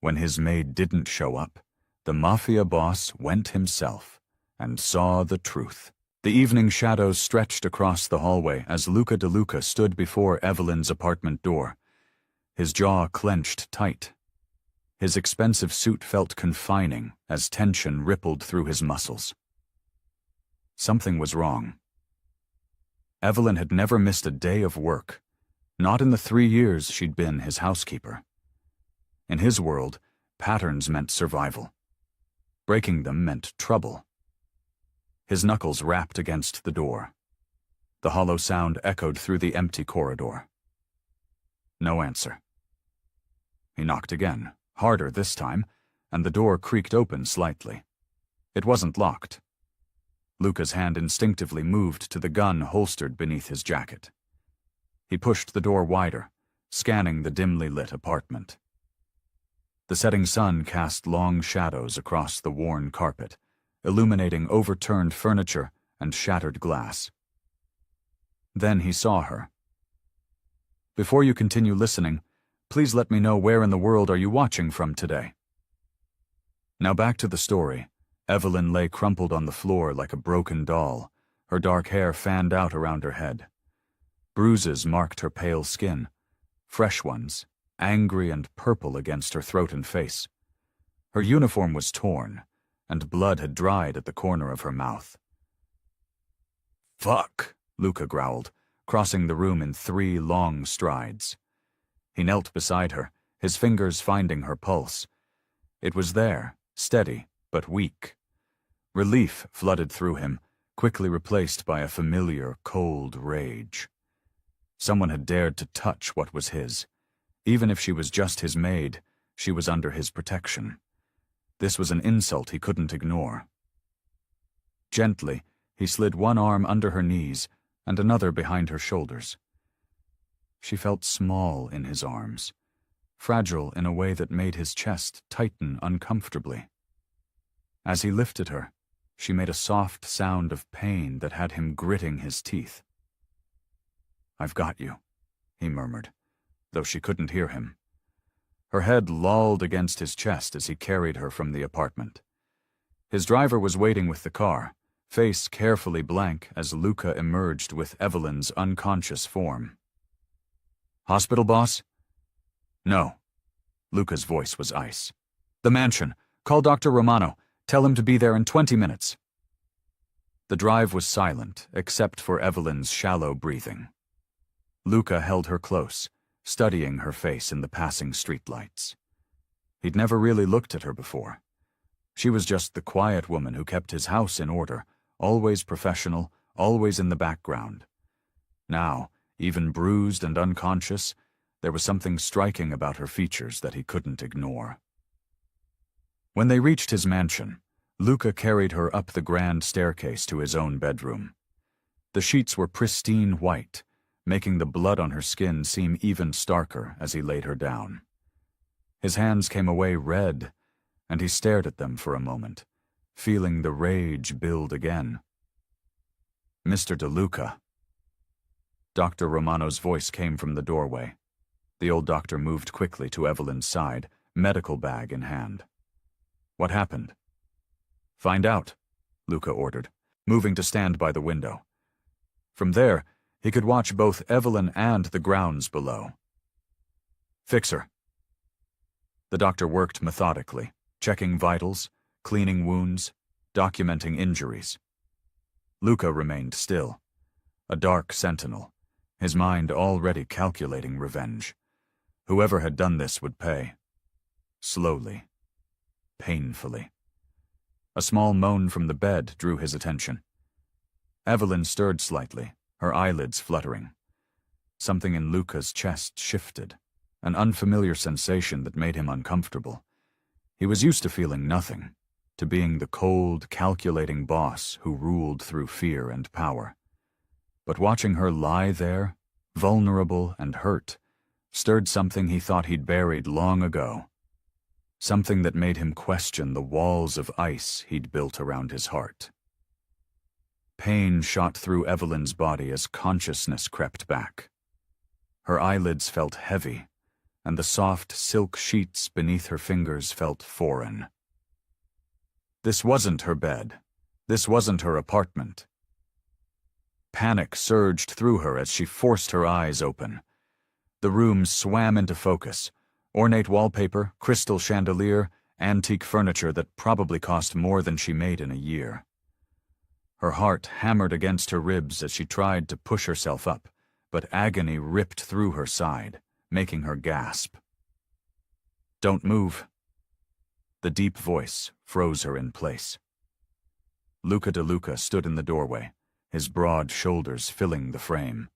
When his maid didn't show up, the Mafia boss went himself and saw the truth. The evening shadows stretched across the hallway as Luca DeLuca stood before Evelyn's apartment door. His jaw clenched tight. His expensive suit felt confining as tension rippled through his muscles. Something was wrong. Evelyn had never missed a day of work, not in the 3 years she'd been his housekeeper. In his world, patterns meant survival. Breaking them meant trouble. His knuckles rapped against the door. The hollow sound echoed through the empty corridor. No answer. He knocked again, harder this time, and the door creaked open slightly. It wasn't locked. Luca's hand instinctively moved to the gun holstered beneath his jacket. He pushed the door wider, scanning the dimly lit apartment. The setting sun cast long shadows across the worn carpet, illuminating overturned furniture and shattered glass. Then he saw her. "Before you continue listening, please let me know where in the world are you watching from today?" Now back to the story. Evelyn lay crumpled on the floor like a broken doll, her dark hair fanned out around her head. Bruises marked her pale skin, fresh ones, angry and purple against her throat and face. Her uniform was torn, and blood had dried at the corner of her mouth. "Fuck," Luca growled, crossing the room in 3 long strides. He knelt beside her, his fingers finding her pulse. It was there, steady, but weak. Relief flooded through him, quickly replaced by a familiar, cold rage. Someone had dared to touch what was his. Even if she was just his maid, she was under his protection. This was an insult he couldn't ignore. Gently, he slid one arm under her knees and another behind her shoulders. She felt small in his arms, fragile in a way that made his chest tighten uncomfortably. As he lifted her, she made a soft sound of pain that had him gritting his teeth. "I've got you," he murmured, though she couldn't hear him. Her head lolled against his chest as he carried her from the apartment. His driver was waiting with the car, face carefully blank as Luca emerged with Evelyn's unconscious form. "Hospital, boss?" "No." Luca's voice was ice. "The mansion. Call Dr. Romano. Tell him to be there in 20 minutes. The drive was silent, except for Evelyn's shallow breathing. Luca held her close, studying her face in the passing streetlights. He'd never really looked at her before. She was just the quiet woman who kept his house in order, always professional, always in the background. Now, even bruised and unconscious, there was something striking about her features that he couldn't ignore. When they reached his mansion, Luca carried her up the grand staircase to his own bedroom. The sheets were pristine white, making the blood on her skin seem even starker as he laid her down. His hands came away red, and he stared at them for a moment, feeling the rage build again. "Mr. DeLuca." Dr. Romano's voice came from the doorway. The old doctor moved quickly to Evelyn's side, medical bag in hand. "What happened?" "Find out," Luca ordered, moving to stand by the window. From there, he could watch both Evelyn and the grounds below. "Fix her." The doctor worked methodically, checking vitals, cleaning wounds, documenting injuries. Luca remained still, a dark sentinel, his mind already calculating revenge. Whoever had done this would pay. Slowly. Painfully. A small moan from the bed drew his attention. Evelyn stirred slightly, her eyelids fluttering. Something in Luca's chest shifted, an unfamiliar sensation that made him uncomfortable. He was used to feeling nothing, to being the cold, calculating boss who ruled through fear and power. But watching her lie there, vulnerable and hurt, stirred something he thought he'd buried long ago. Something that made him question the walls of ice he'd built around his heart. Pain shot through Evelyn's body as consciousness crept back. Her eyelids felt heavy, and the soft silk sheets beneath her fingers felt foreign. This wasn't her bed. This wasn't her apartment. Panic surged through her as she forced her eyes open. The room swam into focus. Ornate wallpaper, crystal chandelier, antique furniture that probably cost more than she made in a year. Her heart hammered against her ribs as she tried to push herself up, but agony ripped through her side, making her gasp. "Don't move." The deep voice froze her in place. Luca DeLuca stood in the doorway, his broad shoulders filling the frame.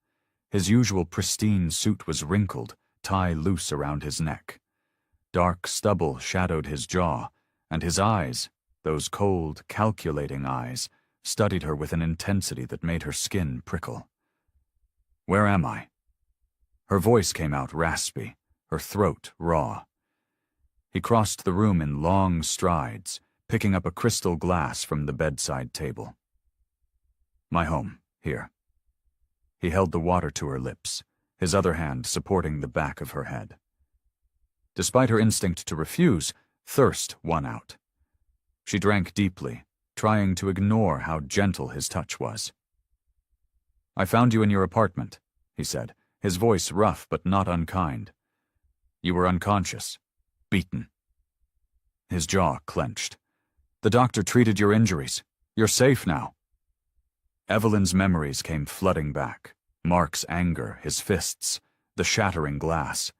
His usual pristine suit was wrinkled, tie loose around his neck. Dark stubble shadowed his jaw, and his eyes, those cold, calculating eyes, studied her with an intensity that made her skin prickle. "Where am I?" Her voice came out raspy, her throat raw. He crossed the room in long strides, picking up a crystal glass from the bedside table. "My home, here." He held the water to her lips, his other hand supporting the back of her head. Despite her instinct to refuse, thirst won out. She drank deeply, trying to ignore how gentle his touch was. "I found you in your apartment," he said, his voice rough but not unkind. "You were unconscious, beaten." His jaw clenched. "The doctor treated your injuries. You're safe now." Evelyn's memories came flooding back. Mark's anger, his fists, the shattering glass.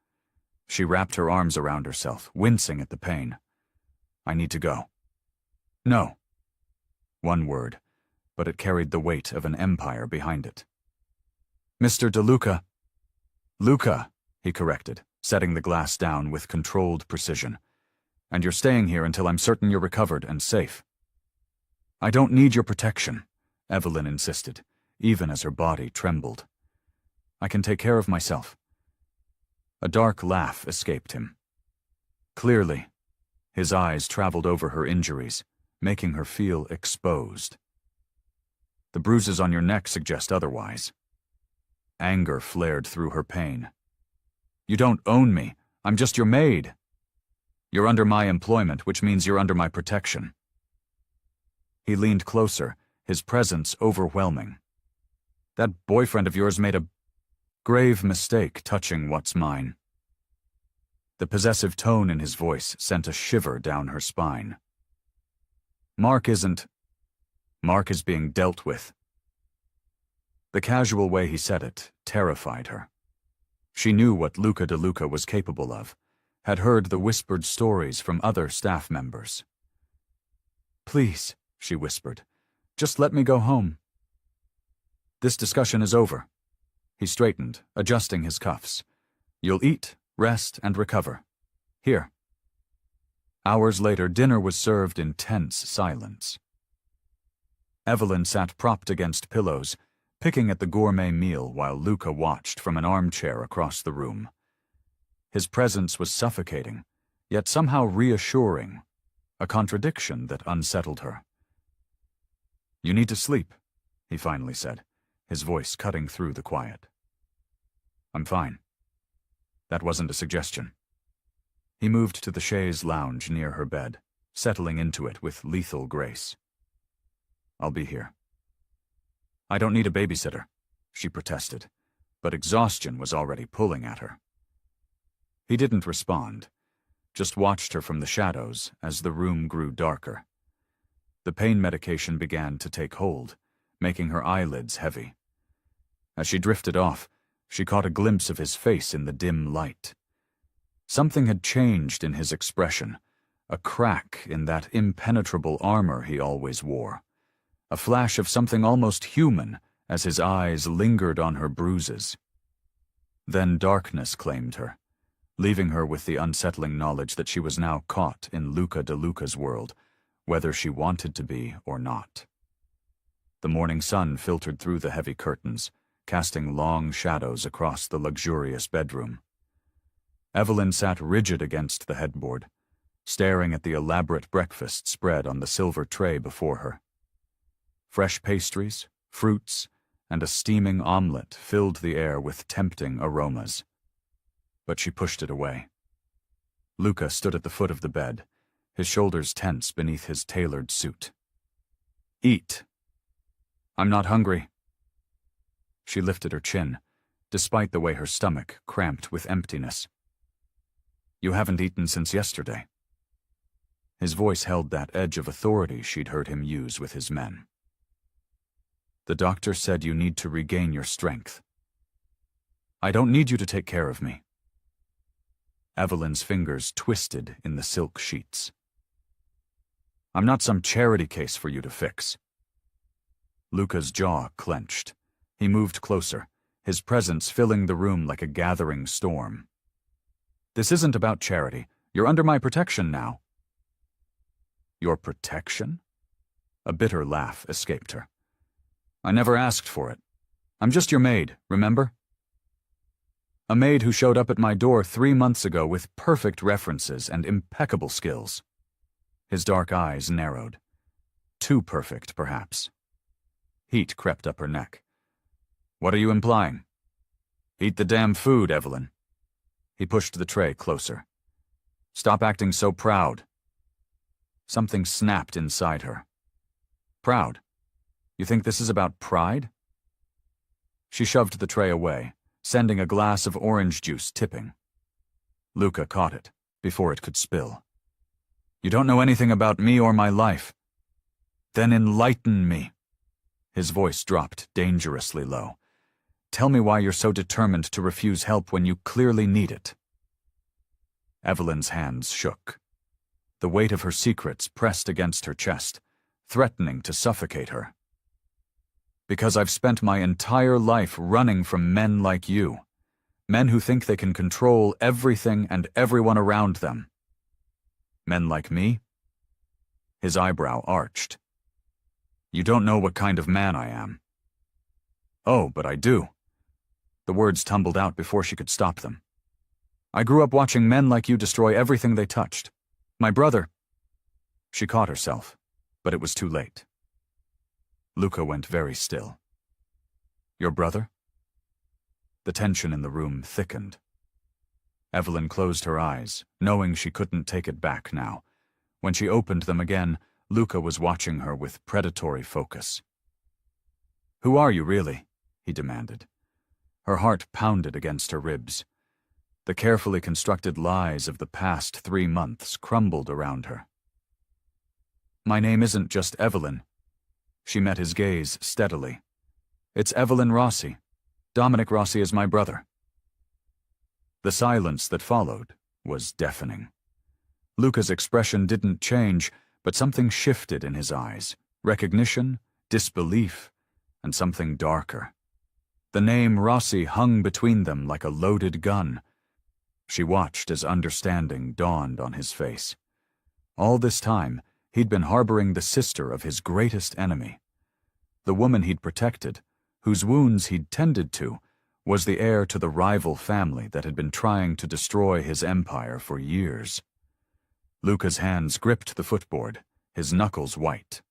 She wrapped her arms around herself, wincing at the pain. "I need to go." "No." One word, but it carried the weight of an empire behind it. "Mr. DeLuca." "Luca," he corrected, setting the glass down with controlled precision. "And you're staying here until I'm certain you're recovered and safe." "I don't need your protection," Evelyn insisted, even as her body trembled. "I can take care of myself." A dark laugh escaped him. Clearly, his eyes traveled over her injuries, making her feel exposed. "The bruises on your neck suggest otherwise." Anger flared through her pain. "You don't own me. I'm just your maid." "You're under my employment, which means you're under my protection." He leaned closer, his presence overwhelming. "That boyfriend of yours made a grave mistake touching what's mine." The possessive tone in his voice sent a shiver down her spine. Mark is being dealt with." The casual way he said it terrified her. She knew what Luca DeLuca was capable of, had heard the whispered stories from other staff members. "Please," she whispered, "just let me go home." "This discussion is over." He straightened, adjusting his cuffs. "You'll eat, rest, and recover. Here." Hours later, dinner was served in tense silence. Evelyn sat propped against pillows, picking at the gourmet meal while Luca watched from an armchair across the room. His presence was suffocating, yet somehow reassuring, a contradiction that unsettled her. "You need to sleep," he finally said, his voice cutting through the quiet. "I'm fine." That wasn't a suggestion. He moved to the chaise lounge near her bed, settling into it with lethal grace. "I'll be here." "I don't need a babysitter," she protested, but exhaustion was already pulling at her. He didn't respond, just watched her from the shadows as the room grew darker. The pain medication began to take hold, making her eyelids heavy. As she drifted off, she caught a glimpse of his face in the dim light. Something had changed in his expression, a crack in that impenetrable armor he always wore, a flash of something almost human as his eyes lingered on her bruises. Then darkness claimed her, leaving her with the unsettling knowledge that she was now caught in Luca DeLuca's world, whether she wanted to be or not. The morning sun filtered through the heavy curtains, casting long shadows across the luxurious bedroom. Evelyn sat rigid against the headboard, staring at the elaborate breakfast spread on the silver tray before her. Fresh pastries, fruits, and a steaming omelet filled the air with tempting aromas. but she pushed it away. Luca stood at the foot of the bed, his shoulders tense beneath his tailored suit. Eat. I'm not hungry. She lifted her chin, despite the way her stomach cramped with emptiness. You haven't eaten since yesterday. His voice held that edge of authority she'd heard him use with his men. The doctor said you need to regain your strength. I don't need you to take care of me. Evelyn's fingers twisted in the silk sheets. I'm not some charity case for you to fix. Luca's jaw clenched. He moved closer, his presence filling the room like a gathering storm. This isn't about charity. You're under my protection now. Your protection? A bitter laugh escaped her. I never asked for it. I'm just your maid, remember? A maid who showed up at my door 3 months ago with perfect references and impeccable skills. His dark eyes narrowed. Too perfect, perhaps. Heat crept up her neck. What are you implying? Eat the damn food, Evelyn. He pushed the tray closer. Stop acting so proud. Something snapped inside her. Proud? You think this is about pride? She shoved the tray away, sending a glass of orange juice tipping. Luca caught it, before it could spill. You don't know anything about me or my life. Then enlighten me. His voice dropped dangerously low. Tell me why you're so determined to refuse help when you clearly need it. Evelyn's hands shook. The weight of her secrets pressed against her chest, threatening to suffocate her. Because I've spent my entire life running from men like you. Men who think they can control everything and everyone around them. Men like me? His eyebrow arched. You don't know what kind of man I am. Oh, but I do. The words tumbled out before she could stop them. I grew up watching men like you destroy everything they touched. My brother. She caught herself, but it was too late. Luca went very still. Your brother? The tension in the room thickened. Evelyn closed her eyes, knowing she couldn't take it back now. When she opened them again, Luca was watching her with predatory focus. Who are you, really? He demanded. Her heart pounded against her ribs. The carefully constructed lies of the past 3 months crumbled around her. My name isn't just Evelyn. She met his gaze steadily. It's Evelyn Rossi. Dominic Rossi is my brother. The silence that followed was deafening. Luca's expression didn't change, but something shifted in his eyes. Recognition, disbelief, and something darker. The name Rossi hung between them like a loaded gun. She watched as understanding dawned on his face. All this time, he'd been harboring the sister of his greatest enemy. The woman he'd protected, whose wounds he'd tended to, was the heir to the rival family that had been trying to destroy his empire for years. Luca's hands gripped the footboard, his knuckles white.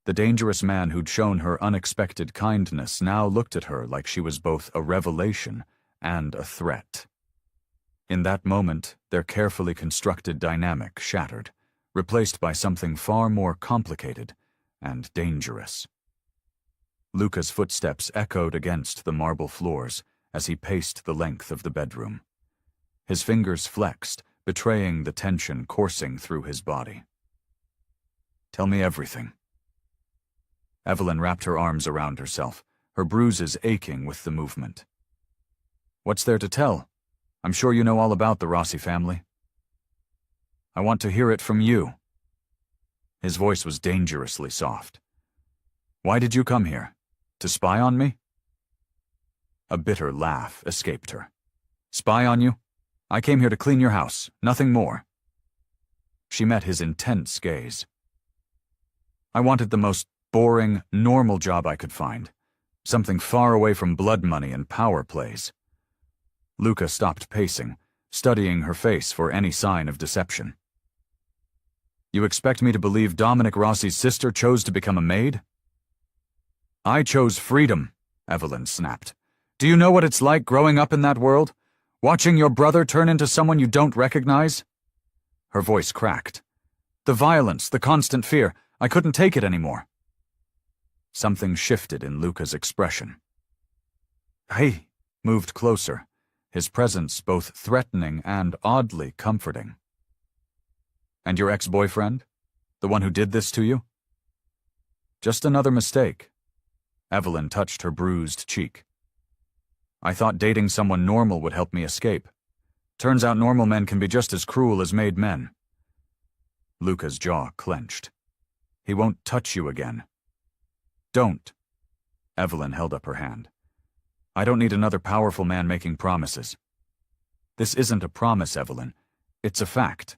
The dangerous man who'd shown her unexpected kindness now looked at her like she was both a revelation and a threat. In that moment, their carefully constructed dynamic shattered, replaced by something far more complicated and dangerous. Luca's footsteps echoed against the marble floors as he paced the length of the bedroom. His fingers flexed, betraying the tension coursing through his body. Tell me everything. Evelyn wrapped her arms around herself, her bruises aching with the movement. What's there to tell? I'm sure you know all about the Rossi family. I want to hear it from you. His voice was dangerously soft. Why did you come here? To spy on me? A bitter laugh escaped her. Spy on you? I came here to clean your house, nothing more. She met his intense gaze. I wanted the most boring, normal job I could find. Something far away from blood money and power plays. Luca stopped pacing, studying her face for any sign of deception. You expect me to believe Dominic Rossi's sister chose to become a maid? I chose freedom, Evelyn snapped. Do you know what it's like growing up in that world? Watching your brother turn into someone you don't recognize? Her voice cracked. The violence, the constant fear, I couldn't take it anymore. Something shifted in Luca's expression. He moved closer, his presence both threatening and oddly comforting. And your ex-boyfriend? The one who did this to you? Just another mistake. Evelyn touched her bruised cheek. I thought dating someone normal would help me escape. Turns out normal men can be just as cruel as made men. Luca's jaw clenched. He won't touch you again. Don't. Evelyn held up her hand. I don't need another powerful man making promises. This isn't a promise, Evelyn. It's a fact.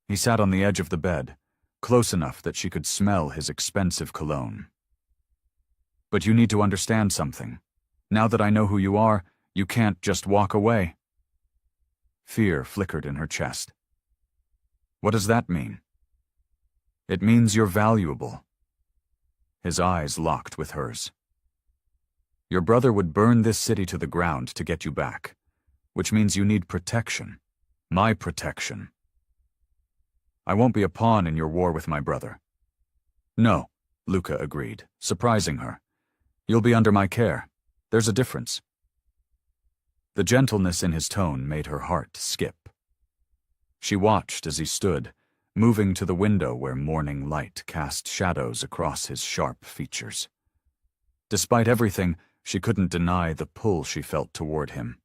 He sat on the edge of the bed, close enough that she could smell his expensive cologne. But you need to understand something. Now that I know who you are, you can't just walk away. Fear flickered in her chest. What does that mean? It means you're valuable. His eyes locked with hers. Your brother would burn this city to the ground to get you back, which means you need protection. My protection. I won't be a pawn in your war with my brother. No, Luca agreed, surprising her. You'll be under my care. There's a difference. The gentleness in his tone made her heart skip. She watched as he stood, moving to the window where morning light cast shadows across his sharp features. Despite everything, she couldn't deny the pull she felt toward him.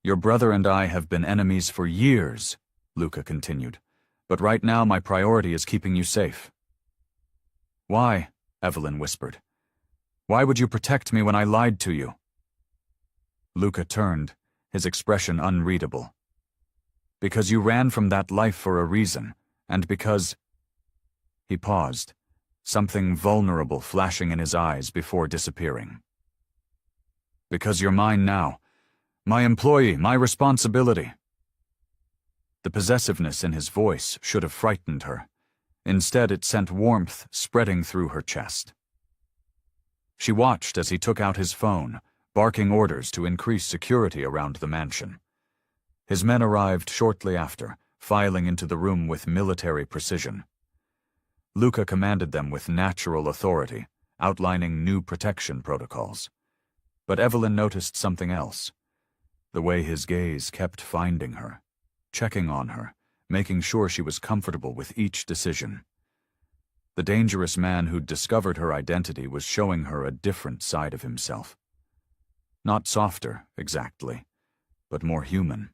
Your brother and I have been enemies for years, Luca continued, but right now my priority is keeping you safe. Why? Evelyn whispered. Why would you protect me when I lied to you? Luca turned, his expression unreadable. Because you ran from that life for a reason, and because... He paused, something vulnerable flashing in his eyes before disappearing. Because you're mine now. My employee, my responsibility. The possessiveness in his voice should have frightened her. Instead, it sent warmth spreading through her chest. She watched as he took out his phone, barking orders to increase security around the mansion. His men arrived shortly after, filing into the room with military precision. Luca commanded them with natural authority, outlining new protection protocols. But Evelyn noticed something else. The way his gaze kept finding her, checking on her, making sure she was comfortable with each decision. The dangerous man who'd discovered her identity was showing her a different side of himself. Not softer, exactly, but more human.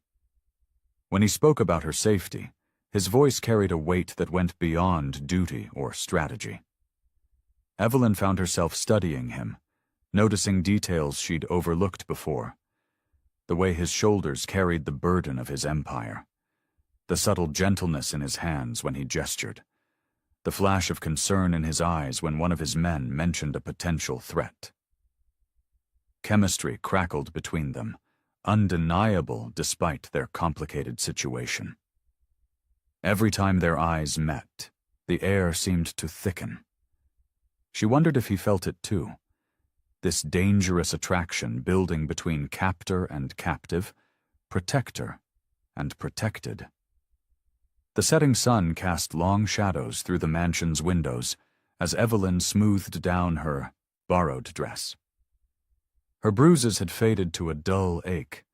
When he spoke about her safety, his voice carried a weight that went beyond duty or strategy. Evelyn found herself studying him, noticing details she'd overlooked before. The way his shoulders carried the burden of his empire. The subtle gentleness in his hands when he gestured. The flash of concern in his eyes when one of his men mentioned a potential threat. Chemistry crackled between them, undeniable despite their complicated situation. Every time their eyes met, the air seemed to thicken. She wondered if he felt it too. This dangerous attraction building between captor and captive, protector and protected. The setting sun cast long shadows through the mansion's windows as Evelyn smoothed down her borrowed dress. Her bruises had faded to a dull ache,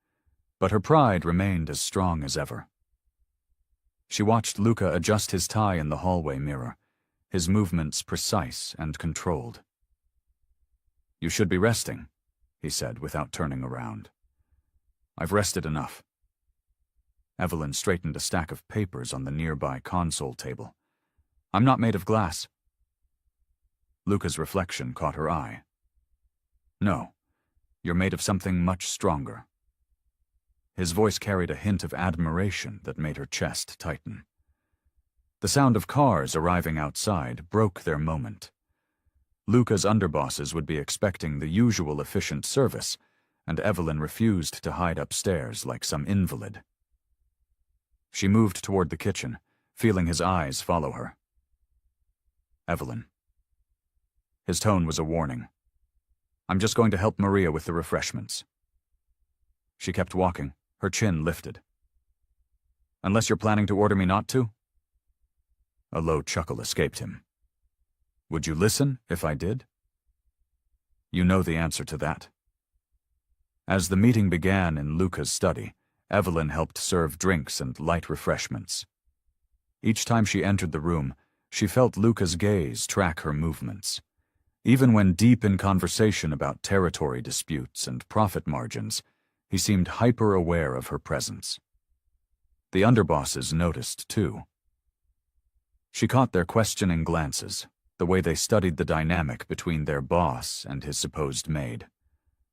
but her pride remained as strong as ever. She watched Luca adjust his tie in the hallway mirror, his movements precise and controlled. You should be resting, he said without turning around. I've rested enough. Evelyn straightened a stack of papers on the nearby console table. I'm not made of glass. Luca's reflection caught her eye. No, you're made of something much stronger. His voice carried a hint of admiration that made her chest tighten. The sound of cars arriving outside broke their moment. Luca's underbosses would be expecting the usual efficient service, and Evelyn refused to hide upstairs like some invalid. She moved toward the kitchen, feeling his eyes follow her. Evelyn. His tone was a warning. I'm just going to help Maria with the refreshments. She kept walking, her chin lifted. "Unless you're planning to order me not to?" A low chuckle escaped him. "Would you listen if I did?" "You know the answer to that." As the meeting began in Luca's study, Evelyn helped serve drinks and light refreshments. Each time she entered the room, she felt Luca's gaze track her movements. Even when deep in conversation about territory disputes and profit margins, he seemed hyper-aware of her presence. The underbosses noticed, too. She caught their questioning glances, the way they studied the dynamic between their boss and his supposed maid.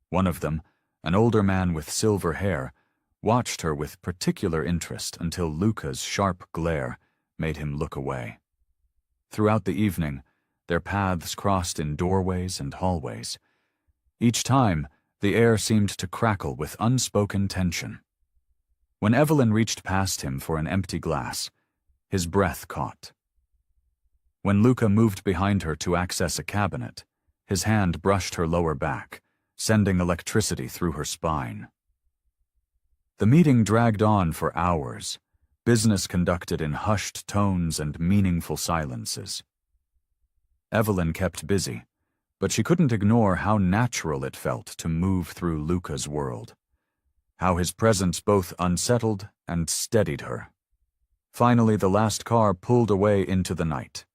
One of them, an older man with silver hair, watched her with particular interest until Luca's sharp glare made him look away. Throughout the evening, their paths crossed in doorways and hallways. Each time, the air seemed to crackle with unspoken tension. When Evelyn reached past him for an empty glass, his breath caught. When Luca moved behind her to access a cabinet, his hand brushed her lower back, sending electricity through her spine. The meeting dragged on for hours, business conducted in hushed tones and meaningful silences. Evelyn kept busy, but she couldn't ignore how natural it felt to move through Luca's world, how his presence both unsettled and steadied her. Finally, the last car pulled away into the night.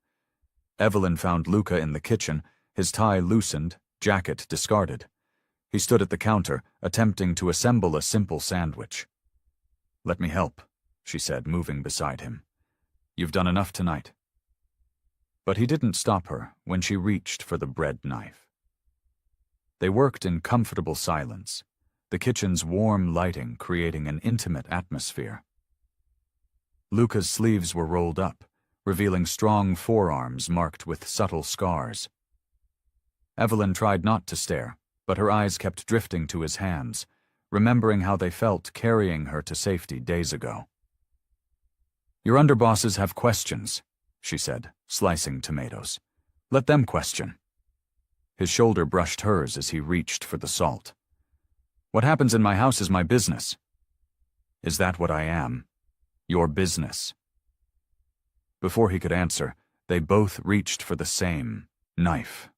Evelyn found Luca in the kitchen, his tie loosened, jacket discarded. He stood at the counter, attempting to assemble a simple sandwich. "Let me help," she said, moving beside him. "You've done enough tonight." But he didn't stop her when she reached for the bread knife. They worked in comfortable silence, the kitchen's warm lighting creating an intimate atmosphere. Luca's sleeves were rolled up, revealing strong forearms marked with subtle scars. Evelyn tried not to stare, but her eyes kept drifting to his hands, remembering how they felt carrying her to safety days ago. "Your underbosses have questions," she said, slicing tomatoes. "Let them question." His shoulder brushed hers as he reached for the salt. "What happens in my house is my business." "Is that what I am? Your business?" Before he could answer, they both reached for the same knife.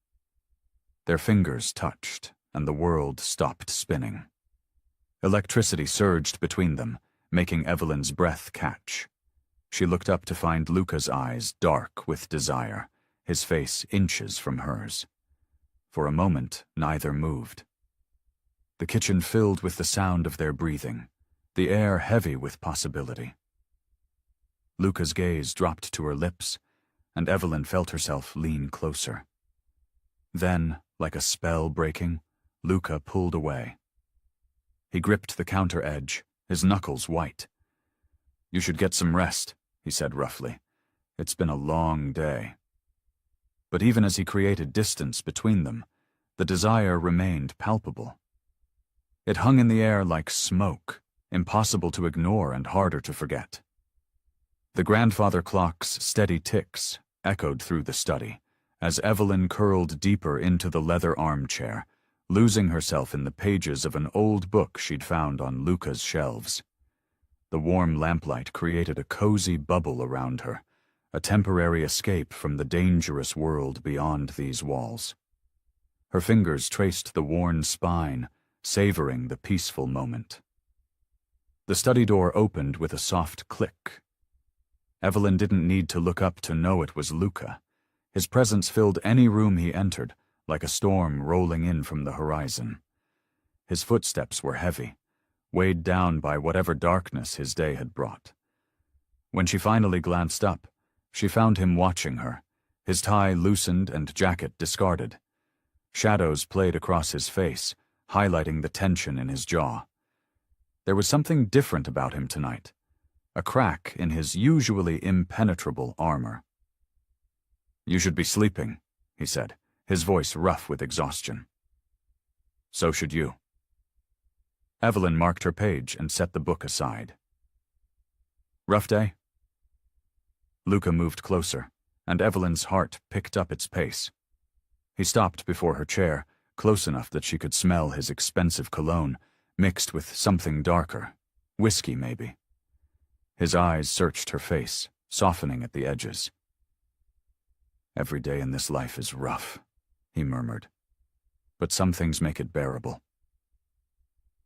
Their fingers touched, and the world stopped spinning. Electricity surged between them, making Evelyn's breath catch. She looked up to find Luca's eyes dark with desire, his face inches from hers. For a moment, neither moved. The kitchen filled with the sound of their breathing, the air heavy with possibility. Luca's gaze dropped to her lips, and Evelyn felt herself lean closer. Then, like a spell breaking, Luca pulled away. He gripped the counter edge, his knuckles white. "You should get some rest," he said roughly. "It's been a long day." But even as he created distance between them, the desire remained palpable. It hung in the air like smoke, impossible to ignore and harder to forget. The grandfather clock's steady ticks echoed through the study, as Evelyn curled deeper into the leather armchair, losing herself in the pages of an old book she'd found on Luca's shelves. The warm lamplight created a cozy bubble around her, a temporary escape from the dangerous world beyond these walls. Her fingers traced the worn spine, savoring the peaceful moment. The study door opened with a soft click. Evelyn didn't need to look up to know it was Luca. His presence filled any room he entered, like a storm rolling in from the horizon. His footsteps were heavy, weighed down by whatever darkness his day had brought. When she finally glanced up, she found him watching her, his tie loosened and jacket discarded. Shadows played across his face, highlighting the tension in his jaw. There was something different about him tonight, a crack in his usually impenetrable armor. "You should be sleeping," he said, his voice rough with exhaustion. "So should you." Evelyn marked her page and set the book aside. "Rough day?" Luca moved closer, and Evelyn's heart picked up its pace. He stopped before her chair, close enough that she could smell his expensive cologne, mixed with something darker, whiskey maybe. His eyes searched her face, softening at the edges. "Every day in this life is rough," he murmured, "but some things make it bearable."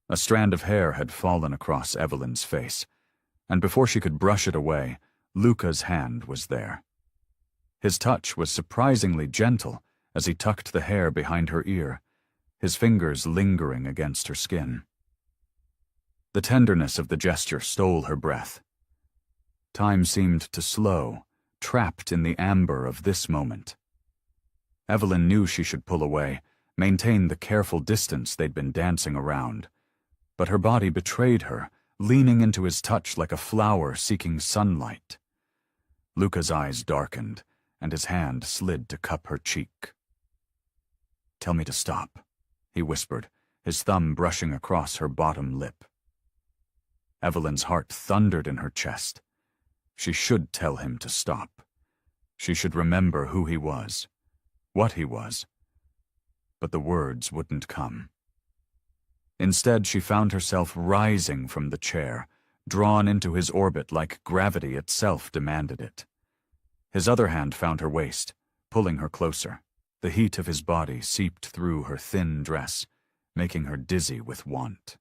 A strand of hair had fallen across Evelyn's face, and before she could brush it away, Luca's hand was there. His touch was surprisingly gentle as he tucked the hair behind her ear, his fingers lingering against her skin. The tenderness of the gesture stole her breath. Time seemed to slow, trapped in the amber of this moment. Evelyn knew she should pull away, maintain the careful distance they'd been dancing around, but her body betrayed her, leaning into his touch like a flower seeking sunlight. Luca's eyes darkened, and his hand slid to cup her cheek. "Tell me to stop," he whispered, his thumb brushing across her bottom lip. Evelyn's heart thundered in her chest. She should tell him to stop. She should remember who he was, what he was. But the words wouldn't come. Instead, she found herself rising from the chair, drawn into his orbit like gravity itself demanded it. His other hand found her waist, pulling her closer. The heat of his body seeped through her thin dress, making her dizzy with want.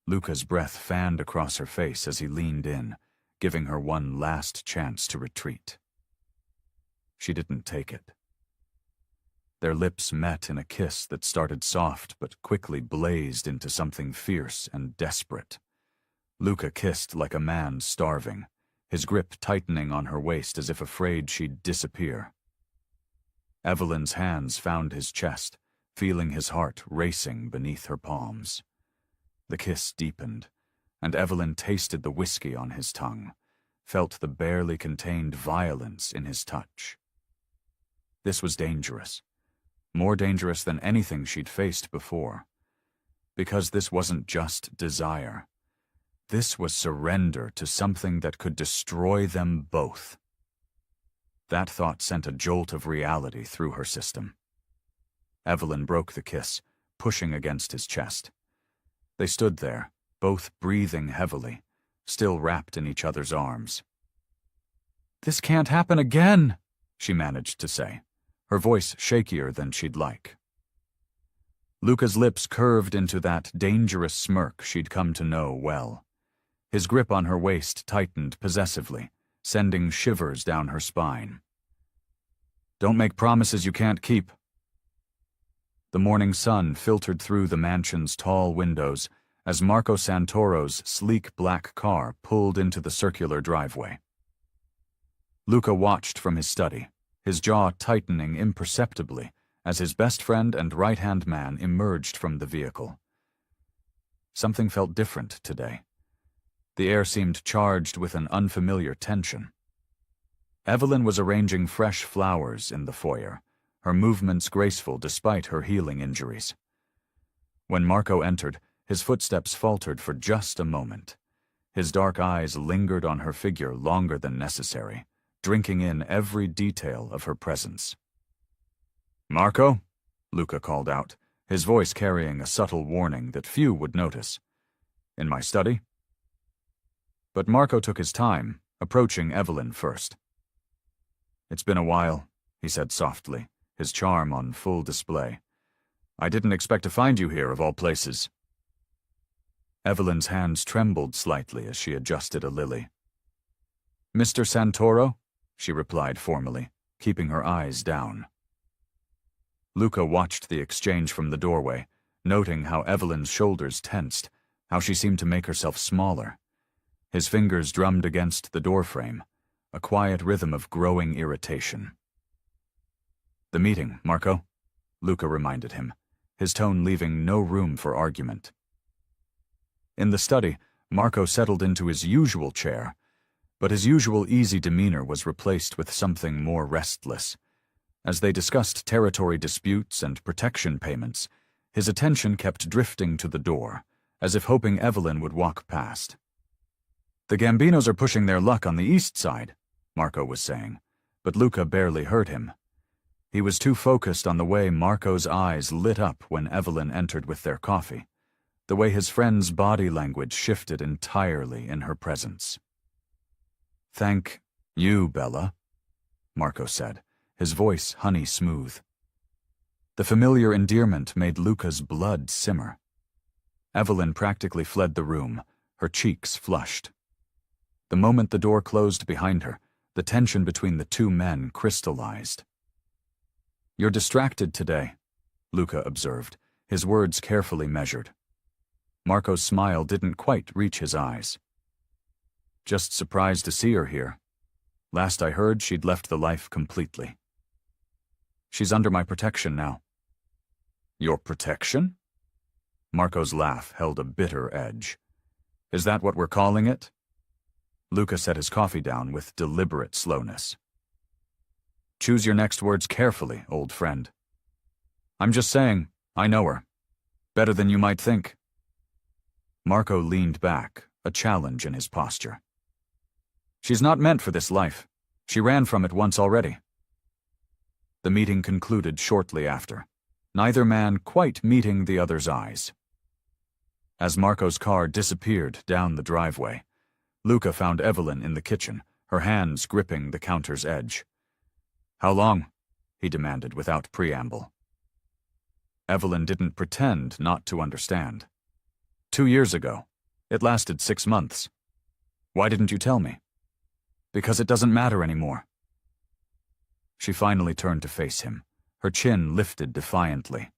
Luca's breath fanned across her face as he leaned in, giving her one last chance to retreat. She didn't take it. Their lips met in a kiss that started soft but quickly blazed into something fierce and desperate. Luca kissed like a man starving, his grip tightening on her waist as if afraid she'd disappear. Evelyn's hands found his chest, feeling his heart racing beneath her palms. The kiss deepened, and Evelyn tasted the whiskey on his tongue, felt the barely contained violence in his touch. This was dangerous, more dangerous than anything she'd faced before, because this wasn't just desire. This was surrender to something that could destroy them both. That thought sent a jolt of reality through her system. Evelyn broke the kiss, pushing against his chest. They stood there, both breathing heavily, still wrapped in each other's arms. "This can't happen again," she managed to say, her voice shakier than she'd like. Luca's lips curved into that dangerous smirk she'd come to know well. His grip on her waist tightened possessively, sending shivers down her spine. "Don't make promises you can't keep." The morning sun filtered through the mansion's tall windows as Marco Santoro's sleek black car pulled into the circular driveway. Luca watched from his study, his jaw tightening imperceptibly as his best friend and right-hand man emerged from the vehicle. Something felt different today. The air seemed charged with an unfamiliar tension. Evelyn was arranging fresh flowers in the foyer, her movements graceful despite her healing injuries. When Marco entered, his footsteps faltered for just a moment. His dark eyes lingered on her figure longer than necessary, drinking in every detail of her presence. "Marco?" Luca called out, his voice carrying a subtle warning that few would notice. "In my study?" But Marco took his time, approaching Evelyn first. "It's been a while," he said softly, his charm on full display. "I didn't expect to find you here, of all places." Evelyn's hands trembled slightly as she adjusted a lily. "Mr. Santoro?" she replied formally, keeping her eyes down. Luca watched the exchange from the doorway, noting how Evelyn's shoulders tensed, how she seemed to make herself smaller. His fingers drummed against the doorframe, a quiet rhythm of growing irritation. "The meeting, Marco," Luca reminded him, his tone leaving no room for argument. In the study, Marco settled into his usual chair, but his usual easy demeanor was replaced with something more restless. As they discussed territory disputes and protection payments, his attention kept drifting to the door, as if hoping Evelyn would walk past. "The Gambinos are pushing their luck on the east side," Marco was saying, but Luca barely heard him. He was too focused on the way Marco's eyes lit up when Evelyn entered with their coffee, the way his friend's body language shifted entirely in her presence. "Thank you, Bella," Marco said, his voice honey-smooth. The familiar endearment made Luca's blood simmer. Evelyn practically fled the room, her cheeks flushed. The moment the door closed behind her, the tension between the two men crystallized. "You're distracted today," Luca observed, his words carefully measured. Marco's smile didn't quite reach his eyes. "Just surprised to see her here. Last I heard, she'd left the life completely. She's under my protection now." "Your protection?" Marco's laugh held a bitter edge. "Is that what we're calling it?" Luca set his coffee down with deliberate slowness. "Choose your next words carefully, old friend. I'm just saying, I know her. Better than you might think." Marco leaned back, a challenge in his posture. "She's not meant for this life. She ran from it once already." The meeting concluded shortly after, neither man quite meeting the other's eyes. As Marco's car disappeared down the driveway, Luca found Evelyn in the kitchen, her hands gripping the counter's edge. "How long?" he demanded without preamble. Evelyn didn't pretend not to understand. 2 years ago. It lasted 6 months. "Why didn't you tell me?" "Because it doesn't matter anymore." She finally turned to face him, her chin lifted defiantly.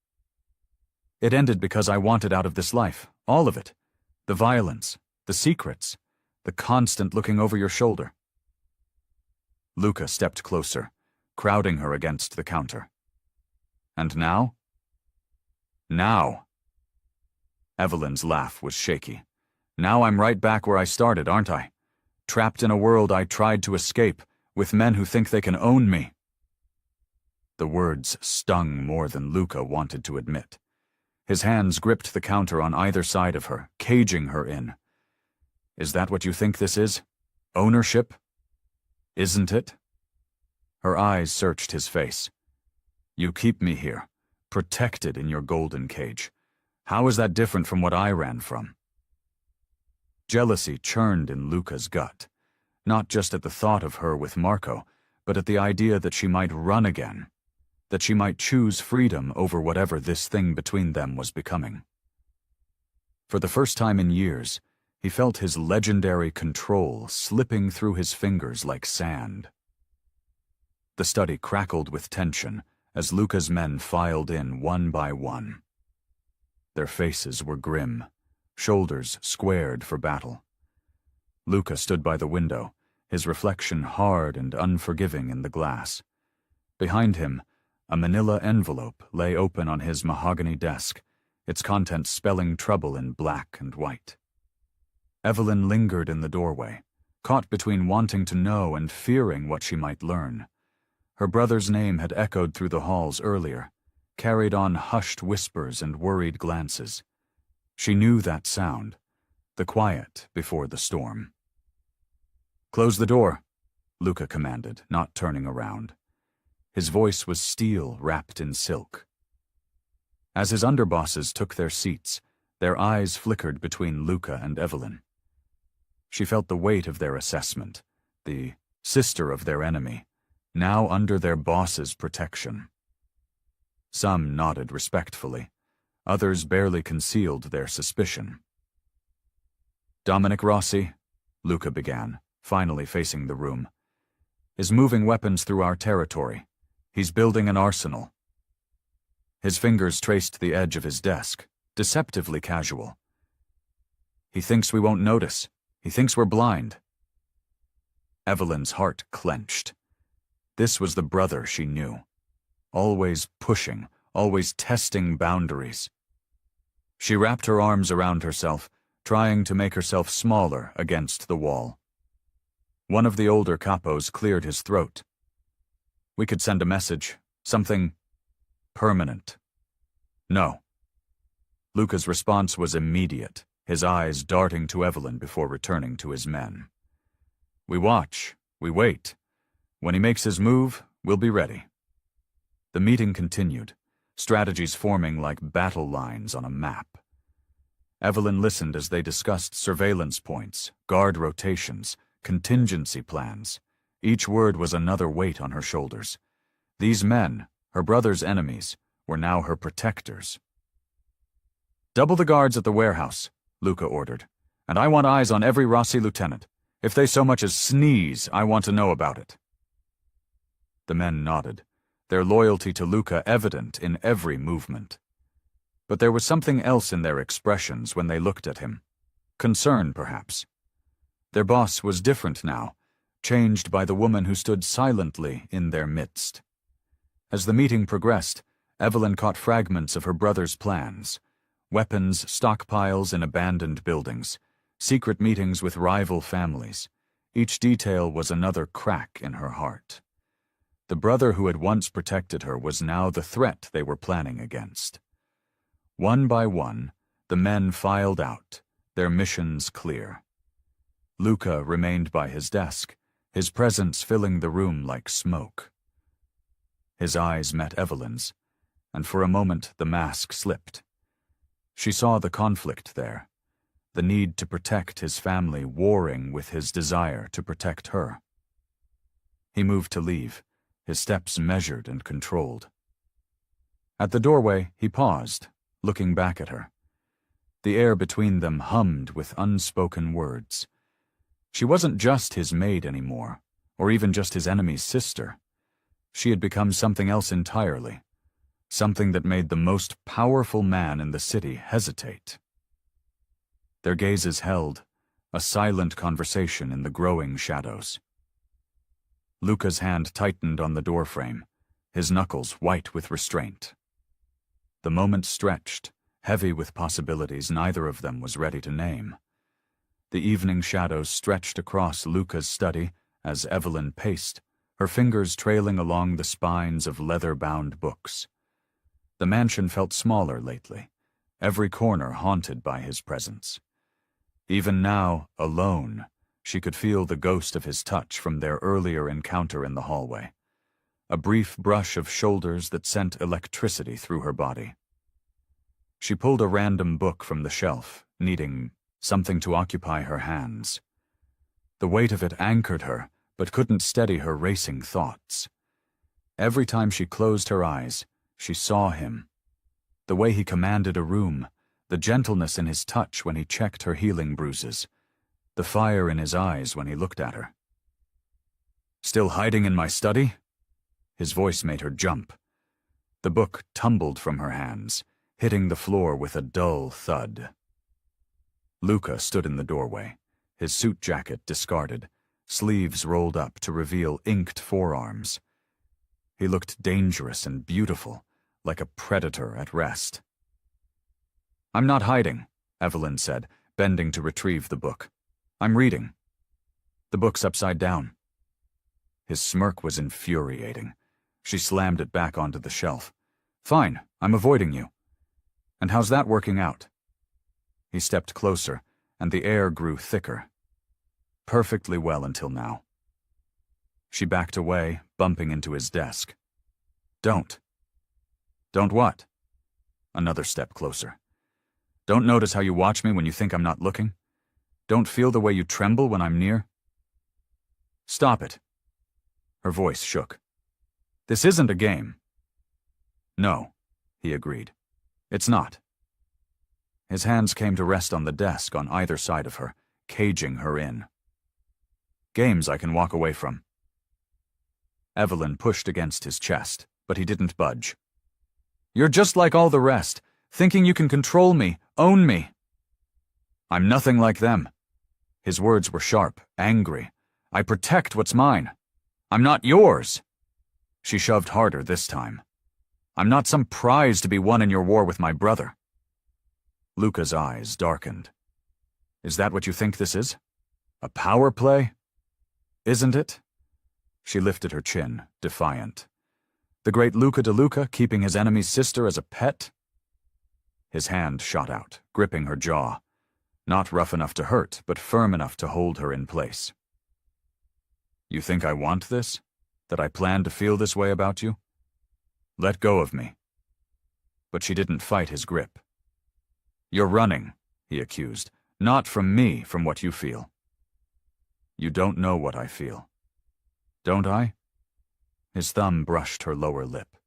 "It ended because I wanted out of this life, all of it. The violence, the secrets, the constant looking over your shoulder." Luca stepped closer, crowding her against the counter. "And now?" "Now." Evelyn's laugh was shaky. "Now I'm right back where I started, aren't I? Trapped in a world I tried to escape, with men who think they can own me." The words stung more than Luca wanted to admit. His hands gripped the counter on either side of her, caging her in. "Is that what you think this is? Ownership? Isn't it?" Her eyes searched his face. "You keep me here, protected in your golden cage. How is that different from what I ran from?" Jealousy churned in Luca's gut, not just at the thought of her with Marco, but at the idea that she might run again, that she might choose freedom over whatever this thing between them was becoming. For the first time in years, he felt his legendary control slipping through his fingers like sand. The study crackled with tension as Luca's men filed in one by one. Their faces were grim, shoulders squared for battle. Luca stood by the window, his reflection hard and unforgiving in the glass. Behind him, a manila envelope lay open on his mahogany desk, its contents spelling trouble in black and white. Evelyn lingered in the doorway, caught between wanting to know and fearing what she might learn. Her brother's name had echoed through the halls earlier, carried on hushed whispers and worried glances. She knew that sound, the quiet before the storm. "Close the door," Luca commanded, not turning around. His voice was steel wrapped in silk. As his underbosses took their seats, their eyes flickered between Luca and Evelyn. She felt the weight of their assessment, the sister of their enemy, now under their boss's protection. Some nodded respectfully, others barely concealed their suspicion. "Dominic Rossi," Luca began, finally facing the room, "is moving weapons through our territory. He's building an arsenal." His fingers traced the edge of his desk, deceptively casual. "He thinks we won't notice. He thinks we're blind." Evelyn's heart clenched. This was the brother she knew. Always pushing, always testing boundaries. She wrapped her arms around herself, trying to make herself smaller against the wall. One of the older capos cleared his throat. "We could send a message, something permanent." "No." Luca's response was immediate, his eyes darting to Evelyn before returning to his men. "We watch, we wait. When he makes his move, we'll be ready." The meeting continued, strategies forming like battle lines on a map. Evelyn listened as they discussed surveillance points, guard rotations, contingency plans. Each word was another weight on her shoulders. These men, her brother's enemies, were now her protectors. "Double the guards at the warehouse," Luca ordered. "And I want eyes on every Rossi lieutenant. If they so much as sneeze, I want to know about it." The men nodded, their loyalty to Luca evident in every movement. But there was something else in their expressions when they looked at him. Concern, perhaps. Their boss was different now, changed by the woman who stood silently in their midst. As the meeting progressed, Evelyn caught fragments of her brother's plans: weapons stockpiles in abandoned buildings, secret meetings with rival families. Each detail was another crack in her heart. The brother who had once protected her was now the threat they were planning against. One by one, the men filed out, their missions clear. Luca remained by his desk, his presence filling the room like smoke. His eyes met Evelyn's, and for a moment the mask slipped. She saw the conflict there, the need to protect his family warring with his desire to protect her. He moved to leave, his steps measured and controlled. At the doorway, he paused, looking back at her. The air between them hummed with unspoken words. She wasn't just his maid anymore, or even just his enemy's sister. She had become something else entirely, something that made the most powerful man in the city hesitate. Their gazes held, a silent conversation in the growing shadows. Luca's hand tightened on the doorframe, his knuckles white with restraint. The moment stretched, heavy with possibilities neither of them was ready to name. The evening shadows stretched across Luca's study as Evelyn paced, her fingers trailing along the spines of leather-bound books. The mansion felt smaller lately, every corner haunted by his presence. Even now, alone, she could feel the ghost of his touch from their earlier encounter in the hallway, a brief brush of shoulders that sent electricity through her body. She pulled a random book from the shelf, needing something to occupy her hands. The weight of it anchored her, but couldn't steady her racing thoughts. Every time she closed her eyes, she saw him. The way he commanded a room, the gentleness in his touch when he checked her healing bruises, the fire in his eyes when he looked at her. "Still hiding in my study?" His voice made her jump. The book tumbled from her hands, hitting the floor with a dull thud. Luca stood in the doorway, his suit jacket discarded, sleeves rolled up to reveal inked forearms. He looked dangerous and beautiful, like a predator at rest. "I'm not hiding," Evelyn said, bending to retrieve the book. "I'm reading. The book's upside down." His smirk was infuriating. She slammed it back onto the shelf. "Fine, I'm avoiding you. And how's that working out?" He stepped closer, and the air grew thicker. Perfectly well until now. She backed away, bumping into his desk. "Don't." "Don't what?" Another step closer. "Don't notice how you watch me when you think I'm not looking? Don't feel the way you tremble when I'm near?" "Stop it." Her voice shook. "This isn't a game." "No," he agreed. "It's not." His hands came to rest on the desk on either side of her, caging her in. "Games I can walk away from." Evelyn pushed against his chest, but he didn't budge. "You're just like all the rest, thinking you can control me, own me." "I'm nothing like them." His words were sharp, angry. "I protect what's mine. I'm not yours." She shoved harder this time. "I'm not some prize to be won in your war with my brother." Luca's eyes darkened. "Is that what you think this is? A power play?" "Isn't it?" She lifted her chin, defiant. "The great Luca de Luca keeping his enemy's sister as a pet?" His hand shot out, gripping her jaw. Not rough enough to hurt, but firm enough to hold her in place. "You think I want this? That I plan to feel this way about you? Let go of me." But she didn't fight his grip. "You're running," he accused. "Not from me, from what you feel." "You don't know what I feel." "Don't I?" His thumb brushed her lower lip.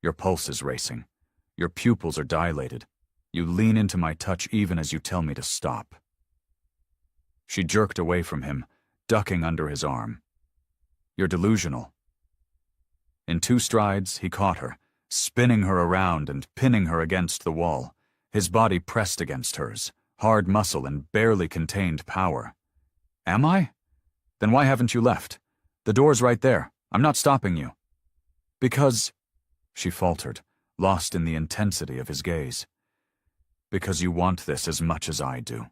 "Your pulse is racing. Your pupils are dilated. You lean into my touch even as you tell me to stop." She jerked away from him, ducking under his arm. "You're delusional." In 2 strides, he caught her, spinning her around and pinning her against the wall, his body pressed against hers, hard muscle and barely contained power. "Am I? Then why haven't you left? The door's right there. I'm not stopping you." "Because," she faltered, lost in the intensity of his gaze. "Because you want this as much as I do."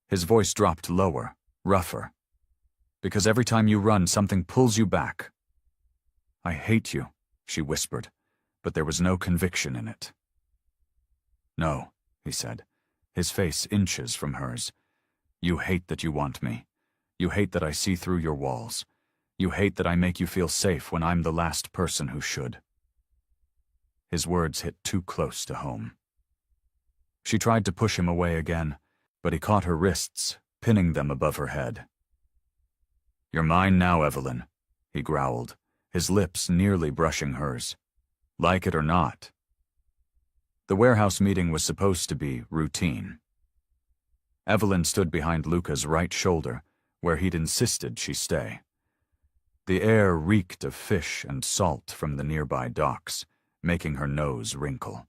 His voice dropped lower, rougher. "Because every time you run, something pulls you back." "I hate you," she whispered, but there was no conviction in it. "No," he said, his face inches from hers. "You hate that you want me. You hate that I see through your walls. You hate that I make you feel safe when I'm the last person who should." His words hit too close to home. She tried to push him away again, but he caught her wrists, pinning them above her head. "You're mine now, Evelyn," he growled, his lips nearly brushing hers. "Like it or not." The warehouse meeting was supposed to be routine. Evelyn stood behind Luca's right shoulder, where he'd insisted she stay. The air reeked of fish and salt from the nearby docks, making her nose wrinkle.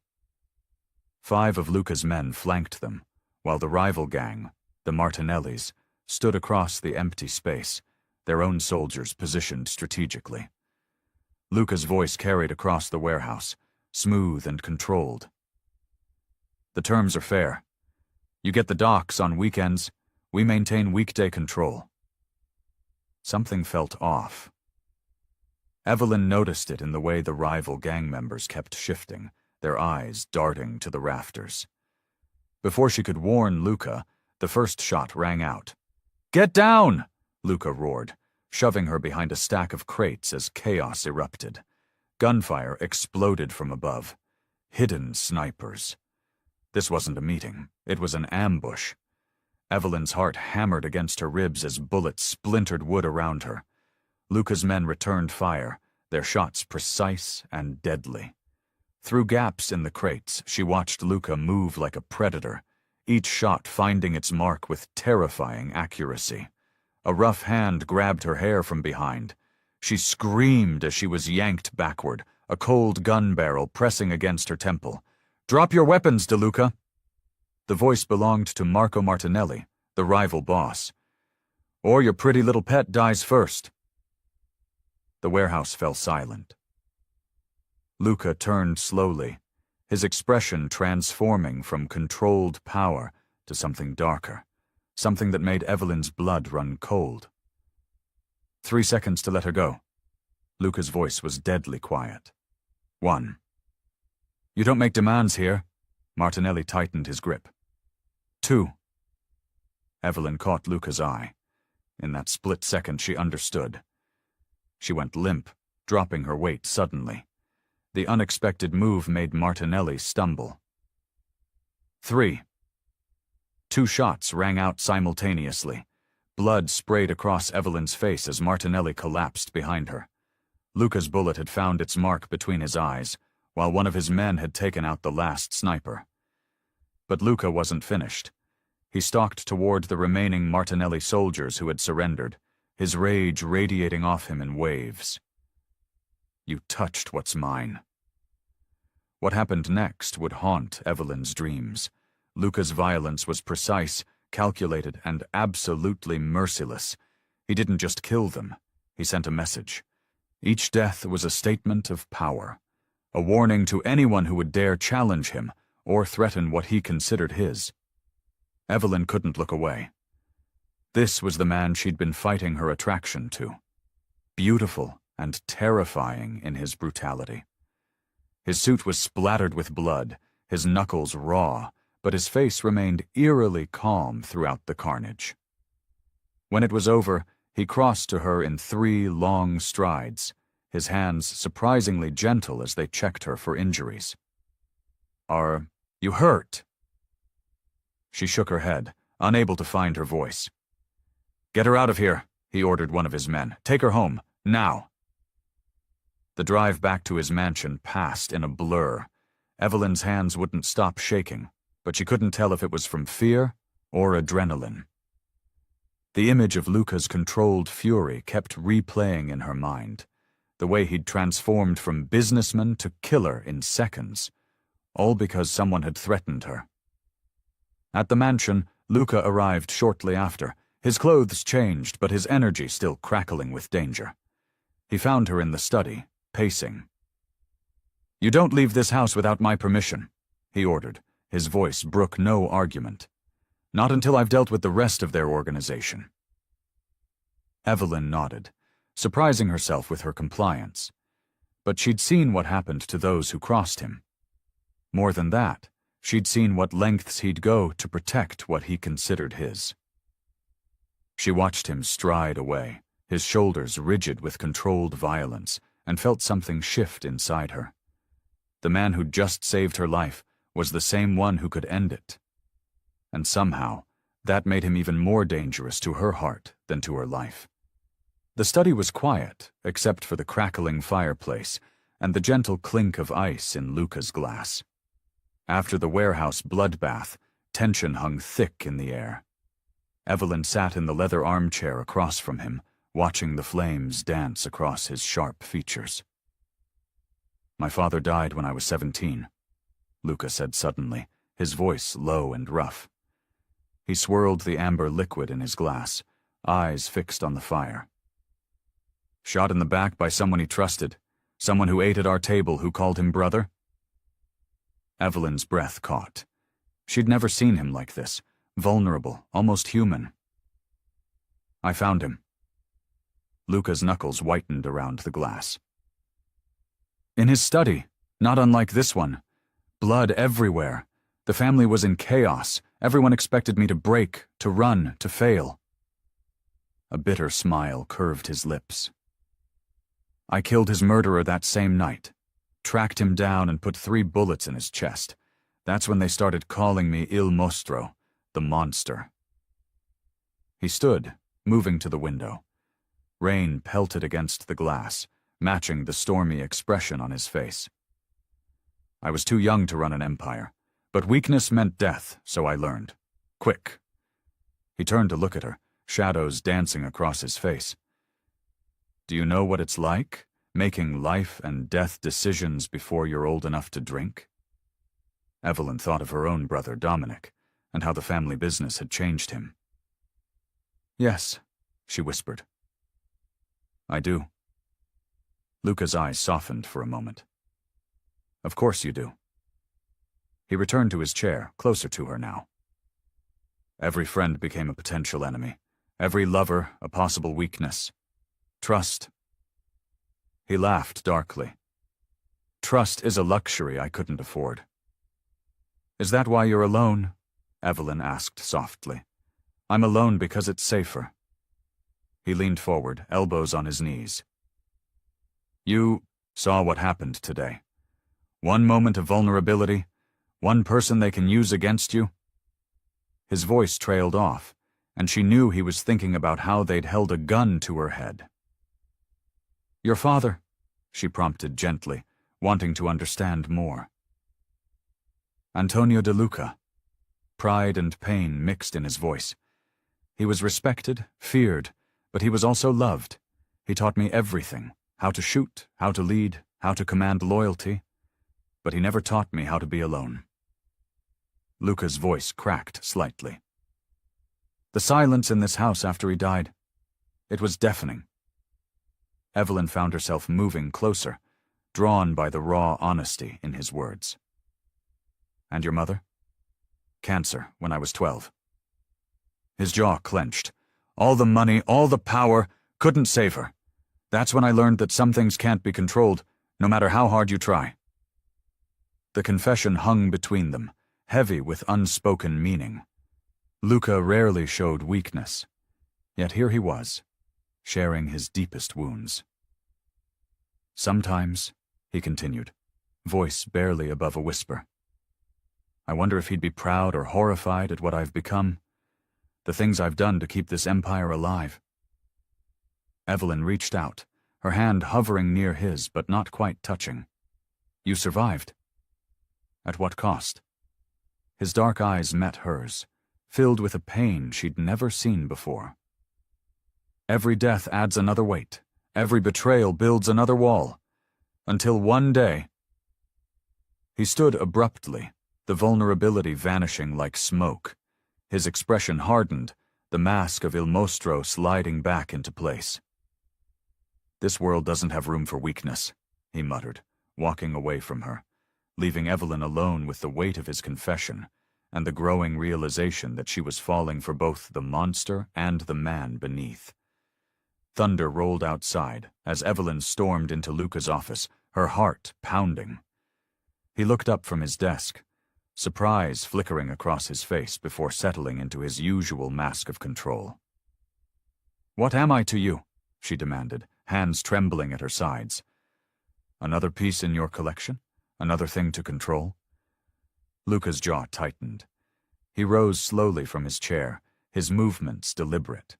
5 of Luca's men flanked them, while the rival gang, the Martinellis, stood across the empty space, their own soldiers positioned strategically. Luca's voice carried across the warehouse, smooth and controlled. "The terms are fair. You get the docks on weekends, we maintain weekday control." Something felt off. Evelyn noticed it in the way the rival gang members kept shifting, their eyes darting to the rafters. Before she could warn Luca, the first shot rang out. "Get down!" Luca roared, shoving her behind a stack of crates as chaos erupted. Gunfire exploded from above. Hidden snipers. This wasn't a meeting. It was an ambush. Evelyn's heart hammered against her ribs as bullets splintered wood around her. Luca's men returned fire, their shots precise and deadly. Through gaps in the crates, she watched Luca move like a predator, each shot finding its mark with terrifying accuracy. A rough hand grabbed her hair from behind. She screamed as she was yanked backward, a cold gun barrel pressing against her temple. "Drop your weapons, DeLuca!" The voice belonged to Marco Martinelli, the rival boss. "Or your pretty little pet dies first." The warehouse fell silent. Luca turned slowly, his expression transforming from controlled power to something darker, something that made Evelyn's blood run cold. 3 seconds to let her go. Luca's voice was deadly quiet. 1. "You don't make demands here." Martinelli tightened his grip. 2. Evelyn caught Luca's eye. In that split second, she understood. She went limp, dropping her weight suddenly. The unexpected move made Martinelli stumble. 3. 2 shots rang out simultaneously. Blood sprayed across Evelyn's face as Martinelli collapsed behind her. Luca's bullet had found its mark between his eyes, while one of his men had taken out the last sniper. But Luca wasn't finished. He stalked toward the remaining Martinelli soldiers who had surrendered, his rage radiating off him in waves. "You touched what's mine." What happened next would haunt Evelyn's dreams. Luca's violence was precise, calculated, and absolutely merciless. He didn't just kill them, he sent a message. Each death was a statement of power, a warning to anyone who would dare challenge him or threaten what he considered his. Evelyn couldn't look away. This was the man she'd been fighting her attraction to. Beautiful and terrifying in his brutality. His suit was splattered with blood, his knuckles raw, but his face remained eerily calm throughout the carnage. When it was over, he crossed to her in 3 long strides, his hands surprisingly gentle as they checked her for injuries. "Are you hurt?" She shook her head, unable to find her voice. "Get her out of here," he ordered one of his men. "Take her home, now." The drive back to his mansion passed in a blur. Evelyn's hands wouldn't stop shaking, but she couldn't tell if it was from fear or adrenaline. The image of Luca's controlled fury kept replaying in her mind, the way he'd transformed from businessman to killer in seconds, all because someone had threatened her. At the mansion, Luca arrived shortly after, his clothes changed but his energy still crackling with danger. He found her in the study, pacing. "You don't leave this house without my permission," he ordered. His voice brook no argument. "Not until I've dealt with the rest of their organization." Evelyn nodded, surprising herself with her compliance. But she'd seen what happened to those who crossed him. More than that, she'd seen what lengths he'd go to protect what he considered his. She watched him stride away, his shoulders rigid with controlled violence, and felt something shift inside her. The man who'd just saved her life was the same one who could end it. And somehow, that made him even more dangerous to her heart than to her life. The study was quiet, except for the crackling fireplace and the gentle clink of ice in Luca's glass. After the warehouse bloodbath, tension hung thick in the air. Evelyn sat in the leather armchair across from him, watching the flames dance across his sharp features. "My father died when I was 17, Luca said suddenly, his voice low and rough. He swirled the amber liquid in his glass, eyes fixed on the fire. "Shot in the back by someone he trusted, someone who ate at our table who called him brother?" Evelyn's breath caught. She'd never seen him like this, vulnerable, almost human. "I found him." Luca's knuckles whitened around the glass. "In his study, not unlike this one. Blood everywhere. The family was in chaos. Everyone expected me to break, to run, to fail." A bitter smile curved his lips. "I killed his murderer that same night. Tracked him down and put 3 bullets in his chest. That's when they started calling me Il Mostro, the monster." He stood, moving to the window. Rain pelted against the glass, matching the stormy expression on his face. "I was too young to run an empire, but weakness meant death, so I learned. Quick." He turned to look at her, shadows dancing across his face. "Do you know what it's like, making life and death decisions before you're old enough to drink?" Evelyn thought of her own brother Dominic, and how the family business had changed him. "Yes," she whispered. "I do." Luca's eyes softened for a moment. "Of course you do." He returned to his chair, closer to her now. "Every friend became a potential enemy. Every lover a possible weakness. Trust." He laughed darkly. "Trust is a luxury I couldn't afford." "Is that why you're alone?" Evelyn asked softly. "I'm alone because it's safer." He leaned forward, elbows on his knees. "You saw what happened today. One moment of vulnerability, one person they can use against you." His voice trailed off, and she knew he was thinking about how they'd held a gun to her head. "Your father," she prompted gently, wanting to understand more. "Antonio de Luca." Pride and pain mixed in his voice. "He was respected, feared, but he was also loved. He taught me everything, how to shoot, how to lead, how to command loyalty. But he never taught me how to be alone." Luca's voice cracked slightly. "The silence in this house after he died, it was deafening." Evelyn found herself moving closer, drawn by the raw honesty in his words. "And your mother?" "Cancer, when I was 12. His jaw clenched. "All the money, all the power, couldn't save her. That's when I learned that some things can't be controlled, no matter how hard you try." The confession hung between them, heavy with unspoken meaning. Luca rarely showed weakness, yet here he was, sharing his deepest wounds. "Sometimes," he continued, voice barely above a whisper, I wonder if he'd be proud or horrified at what I've become, the things I've done to keep this empire alive. Evelyn reached out, her hand hovering near his but not quite touching. You survived. At what cost? His dark eyes met hers, filled with a pain she'd never seen before. Every death adds another weight. Every betrayal builds another wall. Until one day... He stood abruptly, the vulnerability vanishing like smoke. His expression hardened, the mask of Il Mostro sliding back into place. This world doesn't have room for weakness, he muttered, walking away from her, leaving Evelyn alone with the weight of his confession and the growing realization that she was falling for both the monster and the man beneath. Thunder rolled outside as Evelyn stormed into Luca's office, her heart pounding. He looked up from his desk, surprise flickering across his face before settling into his usual mask of control. "What am I to you?" she demanded, hands trembling at her sides. "Another piece in your collection? Another thing to control?" Luca's jaw tightened. He rose slowly from his chair, his movements deliberate.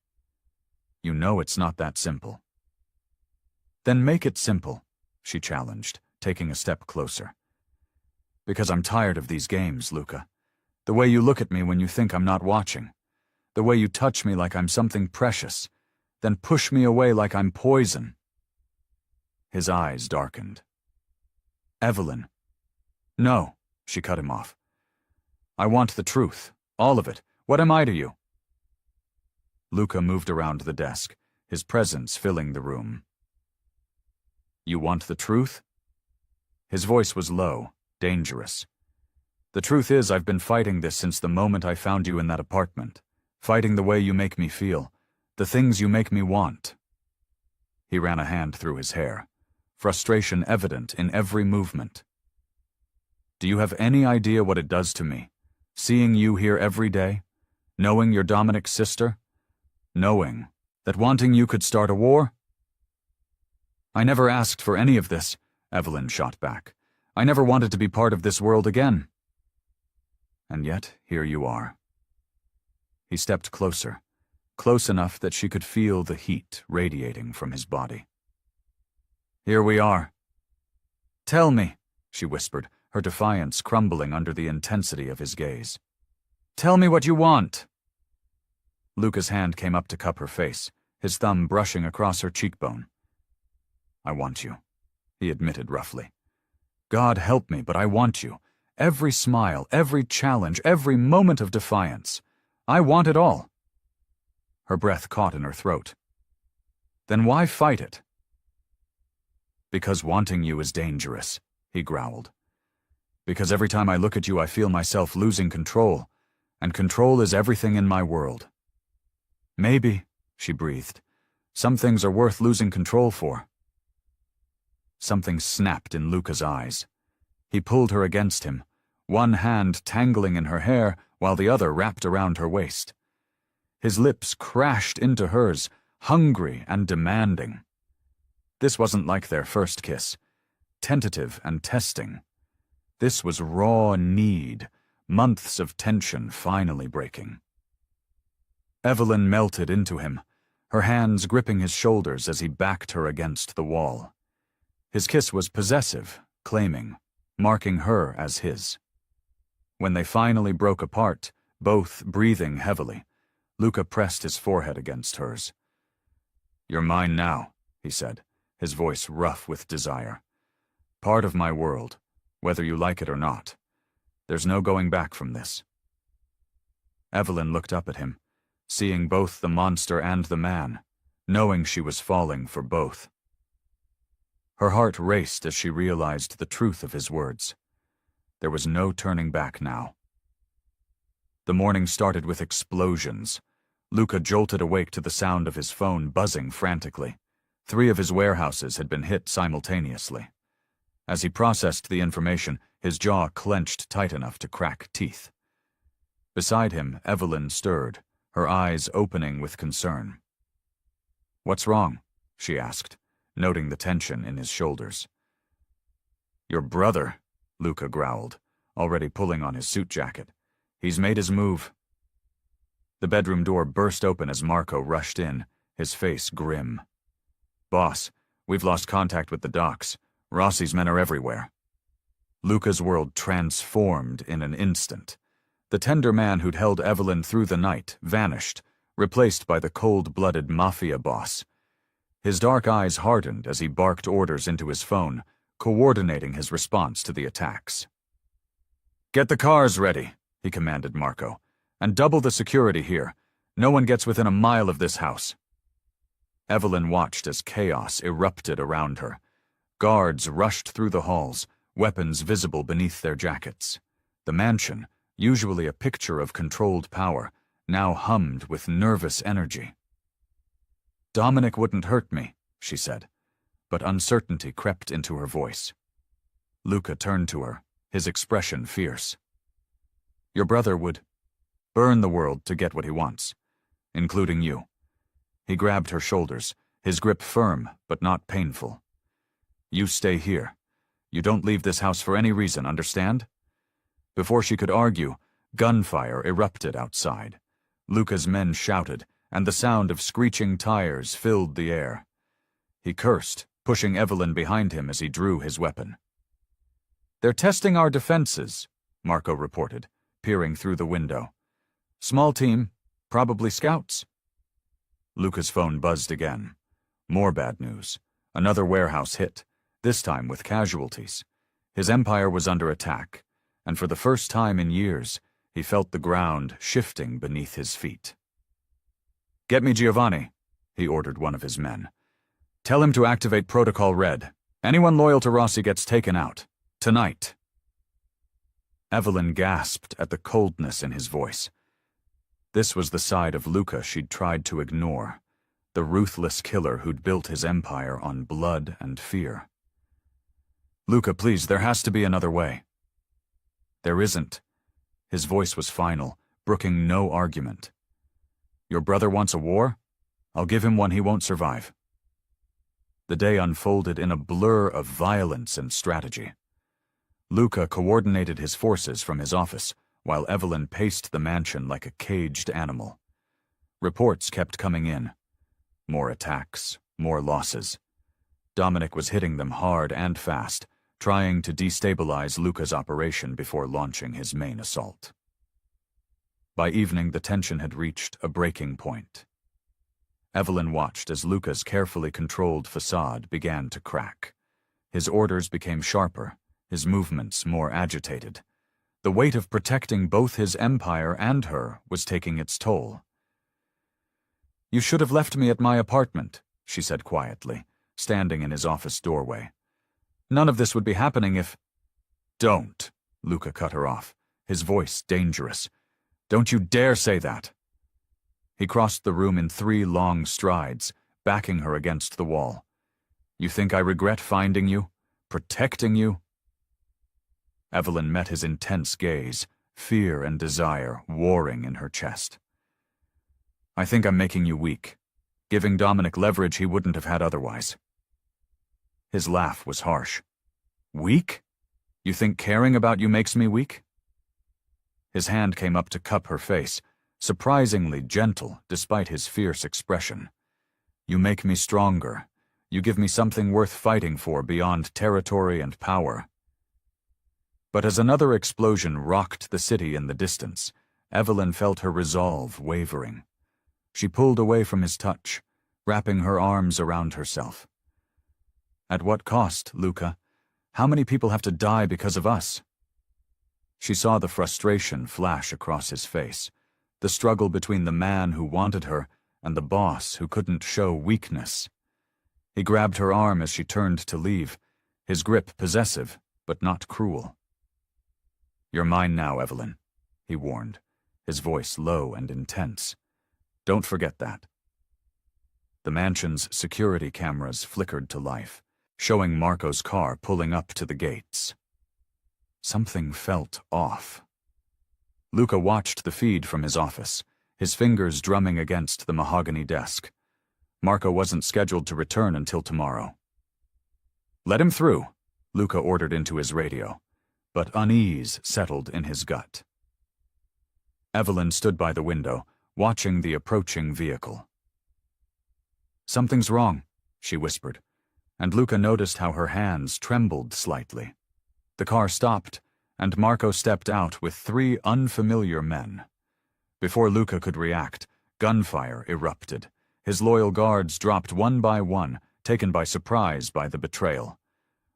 "You know it's not that simple." "Then make it simple," she challenged, taking a step closer. "Because I'm tired of these games, Luca. The way you look at me when you think I'm not watching. The way you touch me like I'm something precious, then push me away like I'm poison." His eyes darkened. "Evelyn." "No," she cut him off. "I want the truth, all of it. What am I to you?" Luca moved around the desk, his presence filling the room. "You want the truth?" His voice was low, dangerous. "The truth is I've been fighting this since the moment I found you in that apartment, fighting the way you make me feel, the things you make me want." He ran a hand through his hair, frustration evident in every movement. "Do you have any idea what it does to me, seeing you here every day, knowing you're Dominic's sister, knowing that wanting you could start a war?" "I never asked for any of this," Evelyn shot back. "I never wanted to be part of this world again." "And yet, here you are." He stepped closer, close enough that she could feel the heat radiating from his body. "Here we are." "Tell me," she whispered, her defiance crumbling under the intensity of his gaze. "Tell me what you want." Luca's hand came up to cup her face, his thumb brushing across her cheekbone. "I want you," he admitted roughly. "God help me, but I want you. Every smile, every challenge, every moment of defiance. I want it all." Her breath caught in her throat. "Then why fight it?" "Because wanting you is dangerous," he growled. "Because every time I look at you I feel myself losing control, and control is everything in my world." "Maybe," she breathed, "some things are worth losing control for." Something snapped in Luca's eyes. He pulled her against him, one hand tangling in her hair while the other wrapped around her waist. His lips crashed into hers, hungry and demanding. This wasn't like their first kiss, tentative and testing. This was raw need, months of tension finally breaking. Evelyn melted into him, her hands gripping his shoulders as he backed her against the wall. His kiss was possessive, claiming, marking her as his. When they finally broke apart, both breathing heavily, Luca pressed his forehead against hers. "You're mine now," he said, his voice rough with desire. "Part of my world, whether you like it or not. There's no going back from this." Evelyn looked up at him, seeing both the monster and the man, knowing she was falling for both. Her heart raced as she realized the truth of his words. There was no turning back now. The morning started with explosions. Luca jolted awake to the sound of his phone buzzing frantically. 3 of his warehouses had been hit simultaneously. As he processed the information, his jaw clenched tight enough to crack teeth. Beside him, Evelyn stirred, her eyes opening with concern. "What's wrong?" she asked, noting the tension in his shoulders. "Your brother," Luca growled, already pulling on his suit jacket. He's made his move. The bedroom door burst open as Marco rushed in, his face grim. "Boss, we've lost contact with the docks. Rossi's men are everywhere." Luca's world transformed in an instant. The tender man who'd held Evelyn through the night vanished, replaced by the cold-blooded Mafia boss. His dark eyes hardened as he barked orders into his phone, coordinating his response to the attacks. "Get the cars ready," he commanded Marco, "and double the security here. No one gets within a mile of this house." Evelyn watched as chaos erupted around her. Guards rushed through the halls, weapons visible beneath their jackets. The mansion, usually a picture of controlled power, now hummed with nervous energy. "Dominic wouldn't hurt me," she said, but uncertainty crept into her voice. Luca turned to her, his expression fierce. "Your brother would burn the world to get what he wants, including you." He grabbed her shoulders, his grip firm but not painful. "You stay here. You don't leave this house for any reason, understand?" Before she could argue, gunfire erupted outside. Luca's men shouted, and the sound of screeching tires filled the air. He cursed, pushing Evelyn behind him as he drew his weapon. "They're testing our defenses," Marco reported, peering through the window. "Small team, probably scouts." Luca's phone buzzed again. More bad news. Another warehouse hit, this time with casualties. His empire was under attack, and for the first time in years, he felt the ground shifting beneath his feet. "Get me Giovanni," he ordered one of his men. "Tell him to activate Protocol Red. Anyone loyal to Rossi gets taken out. Tonight." Evelyn gasped at the coldness in his voice. This was the side of Luca she'd tried to ignore, the ruthless killer who'd built his empire on blood and fear. "Luca, please, there has to be another way." "There isn't." His voice was final, brooking no argument. "Your brother wants a war? I'll give him one he won't survive." The day unfolded in a blur of violence and strategy. Luca coordinated his forces from his office, while Evelyn paced the mansion like a caged animal. Reports kept coming in. More attacks, more losses. Dominic was hitting them hard and fast, trying to destabilize Luca's operation before launching his main assault. By evening, the tension had reached a breaking point. Evelyn watched as Luca's carefully controlled facade began to crack. His orders became sharper, his movements more agitated. The weight of protecting both his empire and her was taking its toll. "You should have left me at my apartment," she said quietly, standing in his office doorway. "None of this would be happening if—" "Don't," Luca cut her off, his voice dangerous. "Don't you dare say that." He crossed the room in 3 long strides, backing her against the wall. "You think I regret finding you? Protecting you?" Evelyn met his intense gaze, fear and desire warring in her chest. "I think I'm making you weak, giving Dominic leverage he wouldn't have had otherwise." His laugh was harsh. "Weak? You think caring about you makes me weak?" His hand came up to cup her face, surprisingly gentle despite his fierce expression. "You make me stronger. You give me something worth fighting for beyond territory and power." But as another explosion rocked the city in the distance, Evelyn felt her resolve wavering. She pulled away from his touch, wrapping her arms around herself. "At what cost, Luca? How many people have to die because of us?" She saw the frustration flash across his face, the struggle between the man who wanted her and the boss who couldn't show weakness. He grabbed her arm as she turned to leave, his grip possessive, but not cruel. "You're mine now, Evelyn," he warned, his voice low and intense. "Don't forget that." The mansion's security cameras flickered to life, showing Marco's car pulling up to the gates. Something felt off. Luca watched the feed from his office, his fingers drumming against the mahogany desk. Marco wasn't scheduled to return until tomorrow. "Let him through," Luca ordered into his radio, but unease settled in his gut. Evelyn stood by the window, watching the approaching vehicle. "Something's wrong," she whispered, and Luca noticed how her hands trembled slightly. The car stopped, and Marco stepped out with 3 unfamiliar men. Before Luca could react, gunfire erupted. His loyal guards dropped one by one, taken by surprise by the betrayal.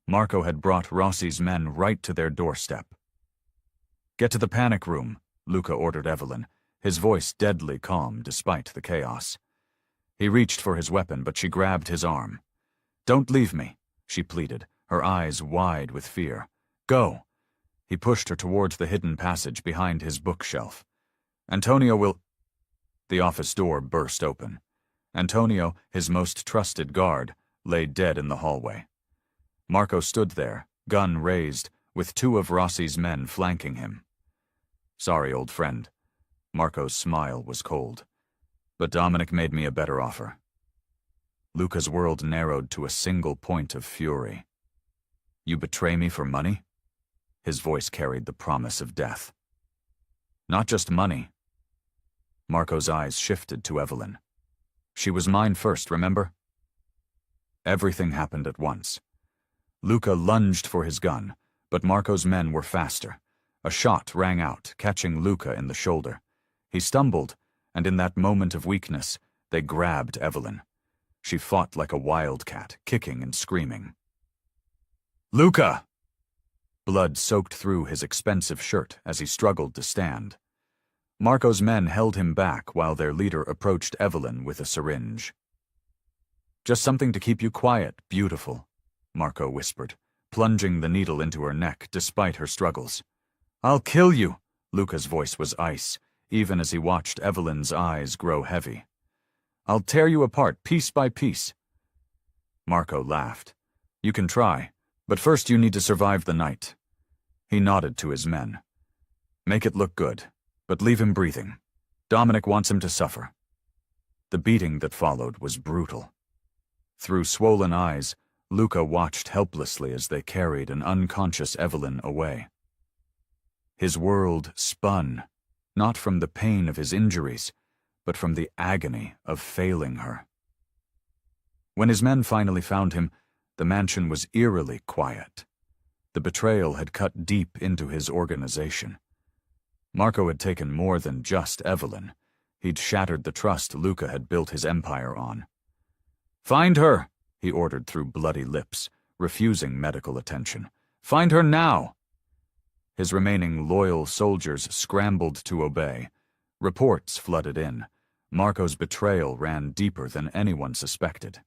Marco had brought Rossi's men right to their doorstep. "Get to the panic room," Luca ordered Evelyn, his voice deadly calm despite the chaos. He reached for his weapon, but she grabbed his arm. "Don't leave me," she pleaded, her eyes wide with fear. "Go." He pushed her towards the hidden passage behind his bookshelf. "Antonio will—" The office door burst open. Antonio, his most trusted guard, lay dead in the hallway. Marco stood there, gun raised, with 2 of Rossi's men flanking him. "Sorry, old friend." Marco's smile was cold. "But Dominic made me a better offer." Luca's world narrowed to a single point of fury. "You betray me for money?" His voice carried the promise of death. "Not just money." Marco's eyes shifted to Evelyn. "She was mine first, remember?" Everything happened at once. Luca lunged for his gun, but Marco's men were faster. A shot rang out, catching Luca in the shoulder. He stumbled, and in that moment of weakness, they grabbed Evelyn. She fought like a wildcat, kicking and screaming. "Luca!" Blood soaked through his expensive shirt as he struggled to stand. Marco's men held him back while their leader approached Evelyn with a syringe. "Just something to keep you quiet, beautiful," Marco whispered, plunging the needle into her neck despite her struggles. "I'll kill you!" Luca's voice was ice, even as he watched Evelyn's eyes grow heavy. "I'll tear you apart, piece by piece." Marco laughed. "You can try, but first you need to survive the night." He nodded to his men. "Make it look good, but leave him breathing. Dominic wants him to suffer." The beating that followed was brutal. Through swollen eyes, Luca watched helplessly as they carried an unconscious Evelyn away. His world spun, not from the pain of his injuries, but from the agony of failing her. When his men finally found him, the mansion was eerily quiet. The betrayal had cut deep into his organization. Marco had taken more than just Evelyn. He'd shattered the trust Luca had built his empire on. "Find her," he ordered through bloody lips, refusing medical attention. "Find her now!" His remaining loyal soldiers scrambled to obey. Reports flooded in. Marco's betrayal ran deeper than anyone suspected.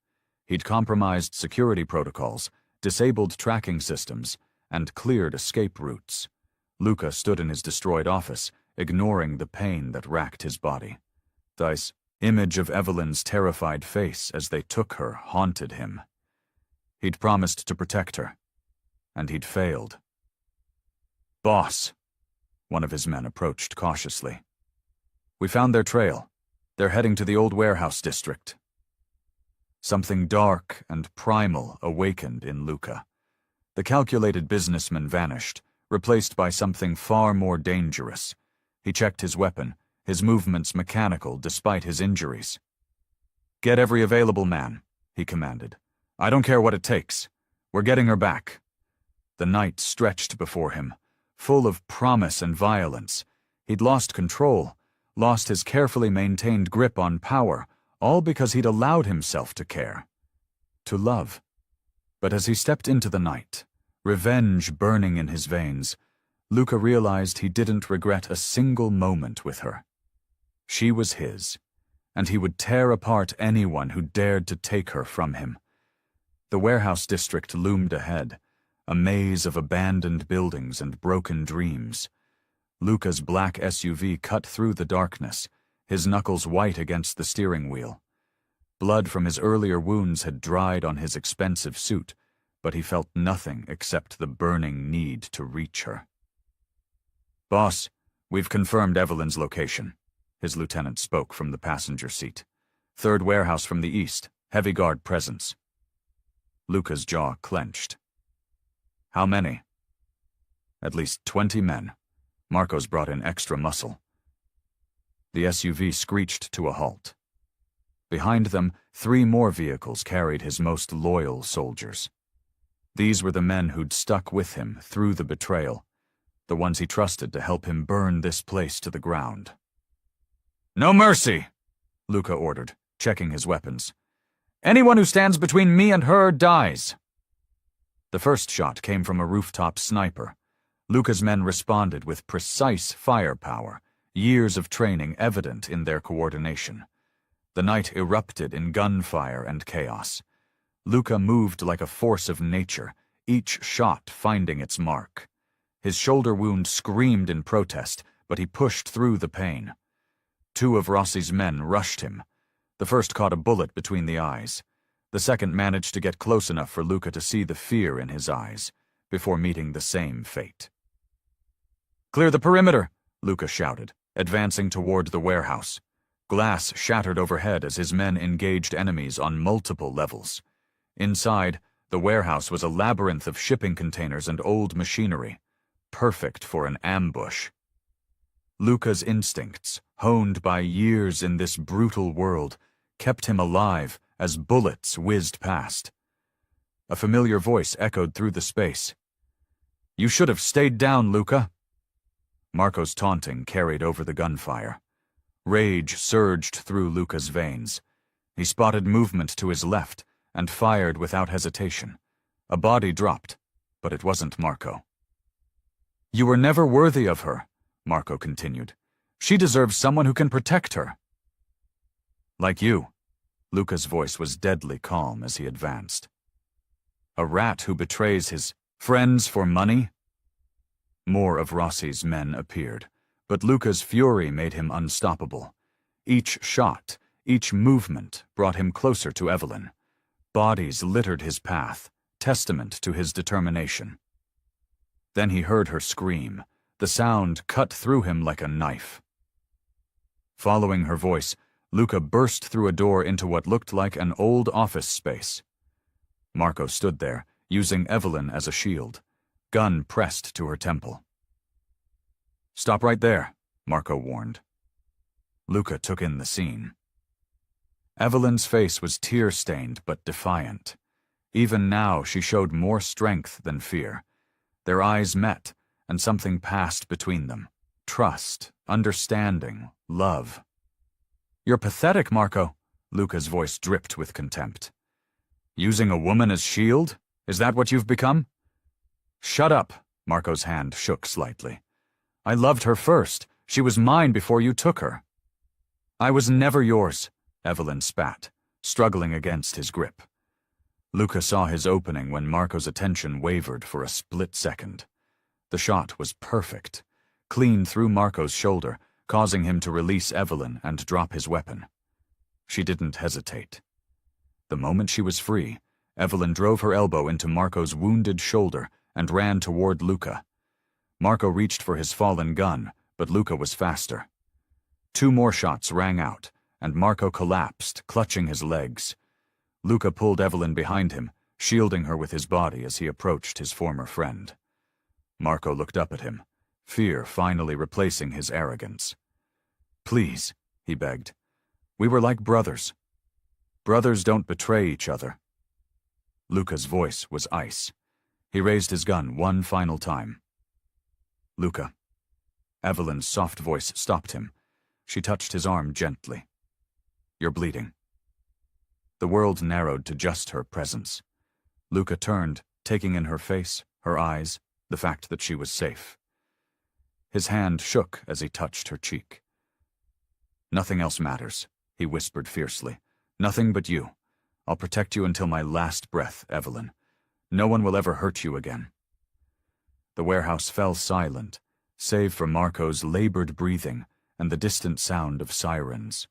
He'd compromised security protocols, disabled tracking systems, and cleared escape routes. Luca stood in his destroyed office, ignoring the pain that racked his body. The image of Evelyn's terrified face as they took her haunted him. He'd promised to protect her, and he'd failed. "Boss," one of his men approached cautiously. "We found their trail. They're heading to the old warehouse district." Something dark and primal awakened in Luca. The calculated businessman vanished, replaced by something far more dangerous. He checked his weapon, his movements mechanical despite his injuries. "Get every available man," he commanded. "I don't care what it takes. We're getting her back." The night stretched before him, full of promise and violence. He'd lost control, lost his carefully maintained grip on power, all because he'd allowed himself to care, to love. But as he stepped into the night, revenge burning in his veins, Luca realized he didn't regret a single moment with her. She was his, and he would tear apart anyone who dared to take her from him. The warehouse district loomed ahead, a maze of abandoned buildings and broken dreams. Luca's black SUV cut through the darkness, his knuckles white against the steering wheel. Blood from his earlier wounds had dried on his expensive suit, but he felt nothing except the burning need to reach her. "Boss, we've confirmed Evelyn's location," his lieutenant spoke from the passenger seat. "Third warehouse from the east, heavy guard presence." Luca's jaw clenched. "How many?" At least 20 men. Marco's brought in extra muscle. The SUV screeched to a halt. Behind them, 3 more vehicles carried his most loyal soldiers. These were the men who'd stuck with him through the betrayal, the ones he trusted to help him burn this place to the ground. "No mercy," Luca ordered, checking his weapons. "Anyone who stands between me and her dies." The first shot came from a rooftop sniper. Luca's men responded with precise firepower, years of training evident in their coordination. The night erupted in gunfire and chaos. Luca moved like a force of nature, each shot finding its mark. His shoulder wound screamed in protest, but he pushed through the pain. 2 of Rossi's men rushed him. The first caught a bullet between the eyes. The second managed to get close enough for Luca to see the fear in his eyes, before meeting the same fate. "Clear the perimeter," Luca shouted, advancing toward the warehouse. Glass shattered overhead as his men engaged enemies on multiple levels. Inside, the warehouse was a labyrinth of shipping containers and old machinery, perfect for an ambush. Luca's instincts, honed by years in this brutal world, kept him alive as bullets whizzed past. A familiar voice echoed through the space. "You should have stayed down, Luca." Marco's taunting carried over the gunfire. Rage surged through Luca's veins. He spotted movement to his left and fired without hesitation. A body dropped, but it wasn't Marco. "You were never worthy of her," Marco continued. "She deserves someone who can protect her." "Like you." Luca's voice was deadly calm as he advanced. "A rat who betrays his friends for money?" More of Rossi's men appeared, but Luca's fury made him unstoppable. Each shot, each movement brought him closer to Evelyn. Bodies littered his path, testament to his determination. Then he heard her scream. The sound cut through him like a knife. Following her voice, Luca burst through a door into what looked like an old office space. Marco stood there, using Evelyn as a shield, gun pressed to her temple. "Stop right there," Marco warned. Luca took in the scene. Evelyn's face was tear-stained but defiant. Even now she showed more strength than fear. Their eyes met, and something passed between them. Trust, understanding, love. "You're pathetic, Marco," Luca's voice dripped with contempt. "Using a woman as shield? Is that what you've become?" "Shut up," Marco's hand shook slightly. "I loved her first. She was mine before you took her." "I was never yours," Evelyn spat, struggling against his grip. Luca saw his opening when Marco's attention wavered for a split second. The shot was perfect, clean through Marco's shoulder, causing him to release Evelyn and drop his weapon. She didn't hesitate. The moment she was free, Evelyn drove her elbow into Marco's wounded shoulder and ran toward Luca. Marco reached for his fallen gun, but Luca was faster. 2 more shots rang out, and Marco collapsed, clutching his legs. Luca pulled Evelyn behind him, shielding her with his body as he approached his former friend. Marco looked up at him, fear finally replacing his arrogance. "Please," he begged. "We were like brothers. Brothers don't betray each other." Luca's voice was ice. He raised his gun one final time. "Luca." Evelyn's soft voice stopped him. She touched his arm gently. "You're bleeding." The world narrowed to just her presence. Luca turned, taking in her face, her eyes, the fact that she was safe. His hand shook as he touched her cheek. "Nothing else matters," he whispered fiercely. "Nothing but you. I'll protect you until my last breath, Evelyn. No one will ever hurt you again." The warehouse fell silent, save for Marco's labored breathing and the distant sound of sirens.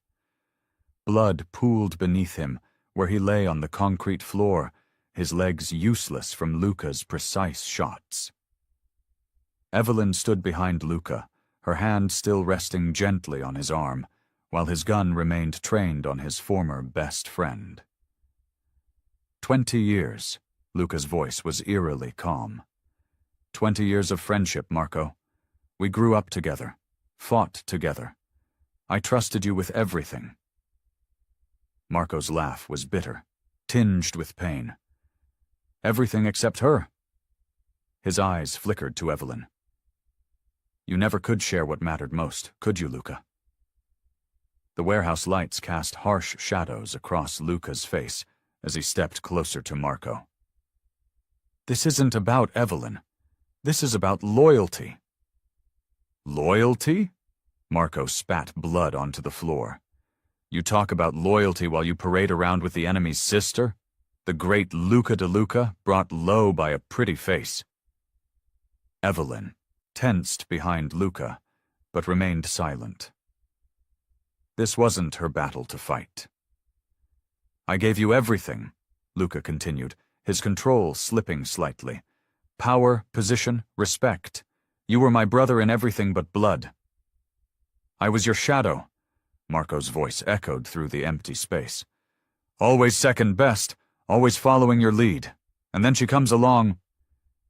Blood pooled beneath him, where he lay on the concrete floor, his legs useless from Luca's precise shots. Evelyn stood behind Luca, her hand still resting gently on his arm, while his gun remained trained on his former best friend. 20 years, Luca's voice was eerily calm. 20 years of friendship, Marco. We grew up together, fought together. I trusted you with everything." Marco's laugh was bitter, tinged with pain. "Everything except her." His eyes flickered to Evelyn. "You never could share what mattered most, could you, Luca?" The warehouse lights cast harsh shadows across Luca's face as he stepped closer to Marco. "This isn't about Evelyn. This is about loyalty." "Loyalty?" Marco spat blood onto the floor. "You talk about loyalty while you parade around with the enemy's sister? The great Luca de Luca, brought low by a pretty face." Evelyn tensed behind Luca, but remained silent. This wasn't her battle to fight. "I gave you everything," Luca continued, his control slipping slightly. "Power, position, respect. You were my brother in everything but blood." "I was your shadow," Marco's voice echoed through the empty space. "Always second best, always following your lead. And then she comes along."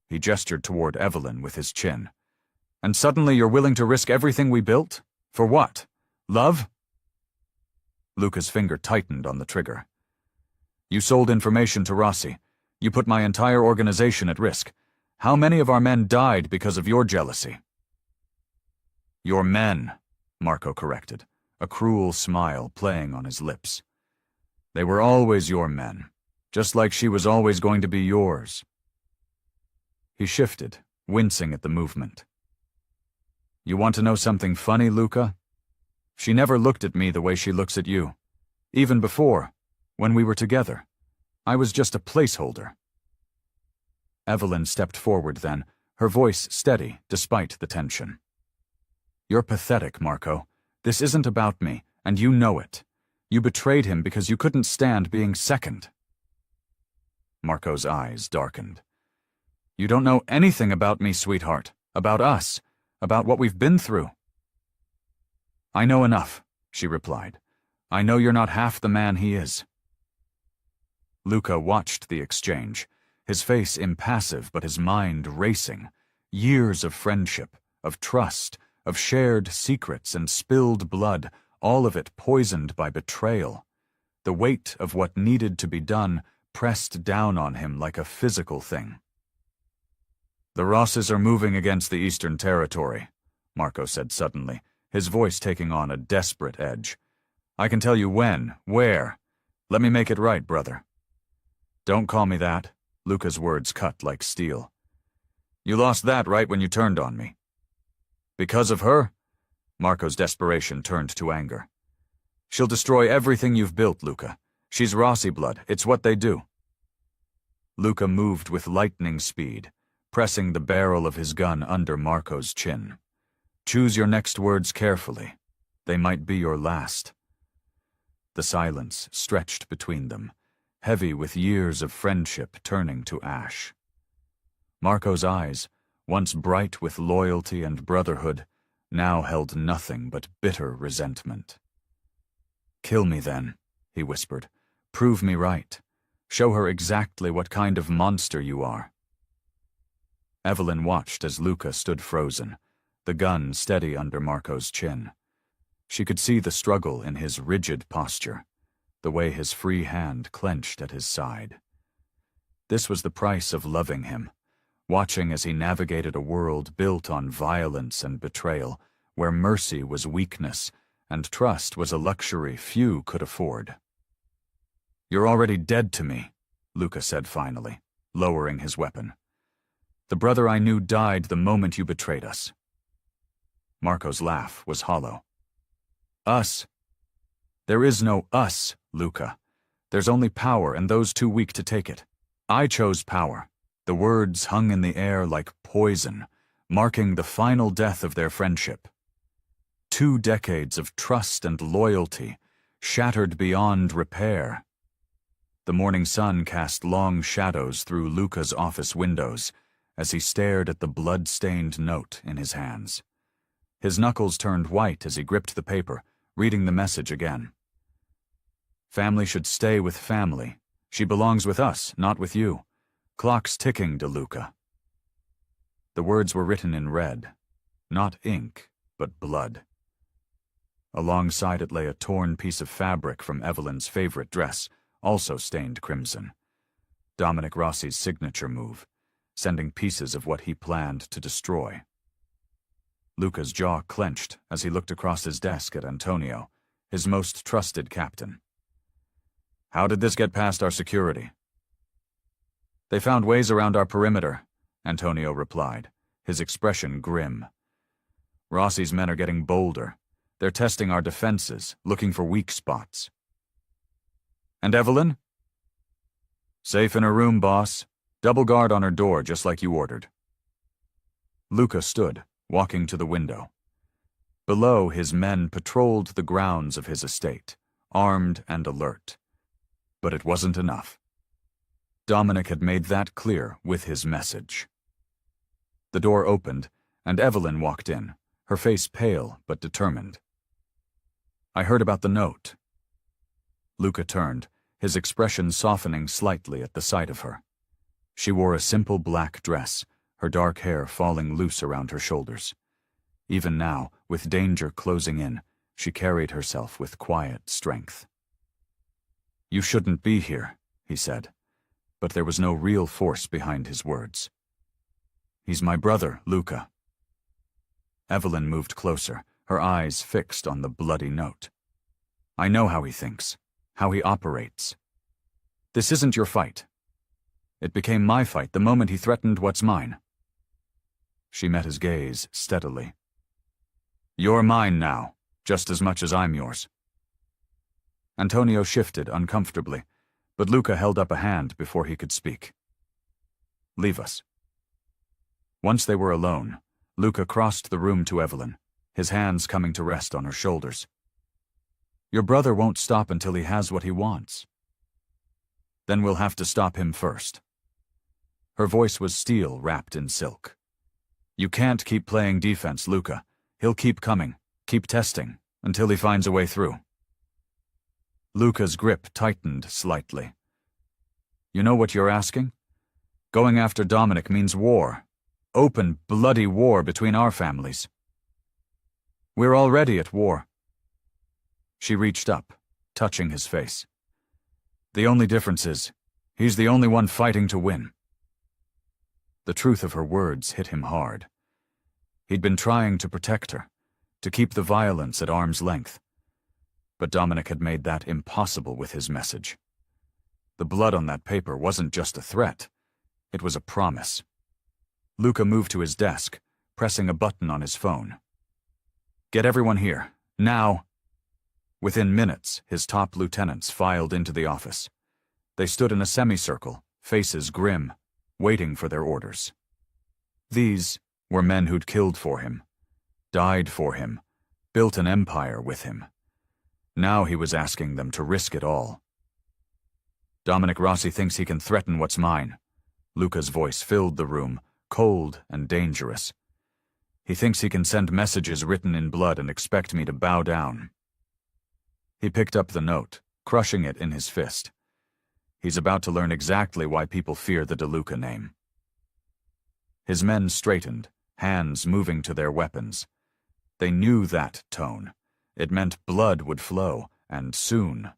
He gestured toward Evelyn with his chin. "And suddenly you're willing to risk everything we built? For what? Love?" Luca's finger tightened on the trigger. "You sold information to Rossi. You put my entire organization at risk. How many of our men died because of your jealousy?" "Your men," Marco corrected, a cruel smile playing on his lips. "They were always your men, just like she was always going to be yours." He shifted, wincing at the movement. "You want to know something funny, Luca? She never looked at me the way she looks at you. Even before, when we were together, I was just a placeholder." Evelyn stepped forward then, her voice steady despite the tension. "You're pathetic, Marco. This isn't about me, and you know it. You betrayed him because you couldn't stand being second." Marco's eyes darkened. "You don't know anything about me, sweetheart, about us, about what we've been through." "I know enough," she replied. "I know you're not half the man he is." Luca watched the exchange, his face impassive but his mind racing. Years of friendship, of trust, of shared secrets and spilled blood, all of it poisoned by betrayal. The weight of what needed to be done pressed down on him like a physical thing. "The Rosses are moving against the Eastern Territory," Marco said suddenly, his voice taking on a desperate edge. "I can tell you when, where. Let me make it right, brother." "Don't call me that," Luca's words cut like steel. "You lost that right when you turned on me." "Because of her?" Marco's desperation turned to anger. "She'll destroy everything you've built, Luca. She's Rossi blood. It's what they do." Luca moved with lightning speed, pressing the barrel of his gun under Marco's chin. "Choose your next words carefully. They might be your last." The silence stretched between them, heavy with years of friendship turning to ash. Marco's eyes, once bright with loyalty and brotherhood, now held nothing but bitter resentment. "Kill me then," he whispered. "Prove me right. Show her exactly what kind of monster you are." Evelyn watched as Luca stood frozen, the gun steady under Marco's chin. She could see the struggle in his rigid posture, the way his free hand clenched at his side. This was the price of loving him, watching as he navigated a world built on violence and betrayal, where mercy was weakness and trust was a luxury few could afford. "You're already dead to me," Luca said finally, lowering his weapon. "The brother I knew died the moment you betrayed us." Marco's laugh was hollow. "Us? There is no us, Luca. There's only power and those too weak to take it. I chose power." The words hung in the air like poison, marking the final death of their friendship. 2 decades of trust and loyalty, shattered beyond repair. The morning sun cast long shadows through Luca's office windows as he stared at the blood-stained note in his hands. His knuckles turned white as he gripped the paper, reading the message again. "Family should stay with family. She belongs with us, not with you. Clock's ticking, De Luca." The words were written in red, not ink, but blood. Alongside it lay a torn piece of fabric from Evelyn's favorite dress, also stained crimson. Dominic Rossi's signature move, sending pieces of what he planned to destroy. Luca's jaw clenched as he looked across his desk at Antonio, his most trusted captain. "How did this get past our security?" "They found ways around our perimeter," Antonio replied, his expression grim. "Rossi's men are getting bolder. They're testing our defenses, looking for weak spots." "And Evelyn?" "Safe in her room, boss. Double guard on her door, just like you ordered." Luca stood, walking to the window. Below, his men patrolled the grounds of his estate, armed and alert. But it wasn't enough. Dominic had made that clear with his message. The door opened, and Evelyn walked in, her face pale but determined. "I heard about the note." Luca turned, his expression softening slightly at the sight of her. She wore a simple black dress, her dark hair falling loose around her shoulders. Even now, with danger closing in, she carried herself with quiet strength. "You shouldn't be here," he said, but there was no real force behind his words. "He's my brother, Luca." Evelyn moved closer, her eyes fixed on the bloody note. "I know how he thinks, how he operates. This isn't your fight. It became my fight the moment he threatened what's mine." She met his gaze steadily. "You're mine now, just as much as I'm yours." Antonio shifted uncomfortably, but Luca held up a hand before he could speak. "Leave us." Once they were alone, Luca crossed the room to Evelyn, his hands coming to rest on her shoulders. "Your brother won't stop until he has what he wants." "Then we'll have to stop him first." Her voice was steel wrapped in silk. "You can't keep playing defense, Luca. He'll keep coming, keep testing, until he finds a way through." Luca's grip tightened slightly. "You know what you're asking? Going after Dominic means war. Open, bloody war between our families. We're already at war." She reached up, touching his face. "The only difference is, he's the only one fighting to win." The truth of her words hit him hard. He'd been trying to protect her, to keep the violence at arm's length. But Dominic had made that impossible with his message. The blood on that paper wasn't just a threat, it was a promise. Luca moved to his desk, pressing a button on his phone. "Get everyone here, now." Within minutes, his top lieutenants filed into the office. They stood in a semicircle, faces grim, waiting for their orders. These were men who'd killed for him, died for him, built an empire with him. Now he was asking them to risk it all. "Dominic Rossi thinks he can threaten what's mine." Luca's voice filled the room, cold and dangerous. "He thinks he can send messages written in blood and expect me to bow down." He picked up the note, crushing it in his fist. He's about to learn exactly why people fear the DeLuca name. His men straightened, hands moving to their weapons. They knew that tone. It meant blood would flow, and soon.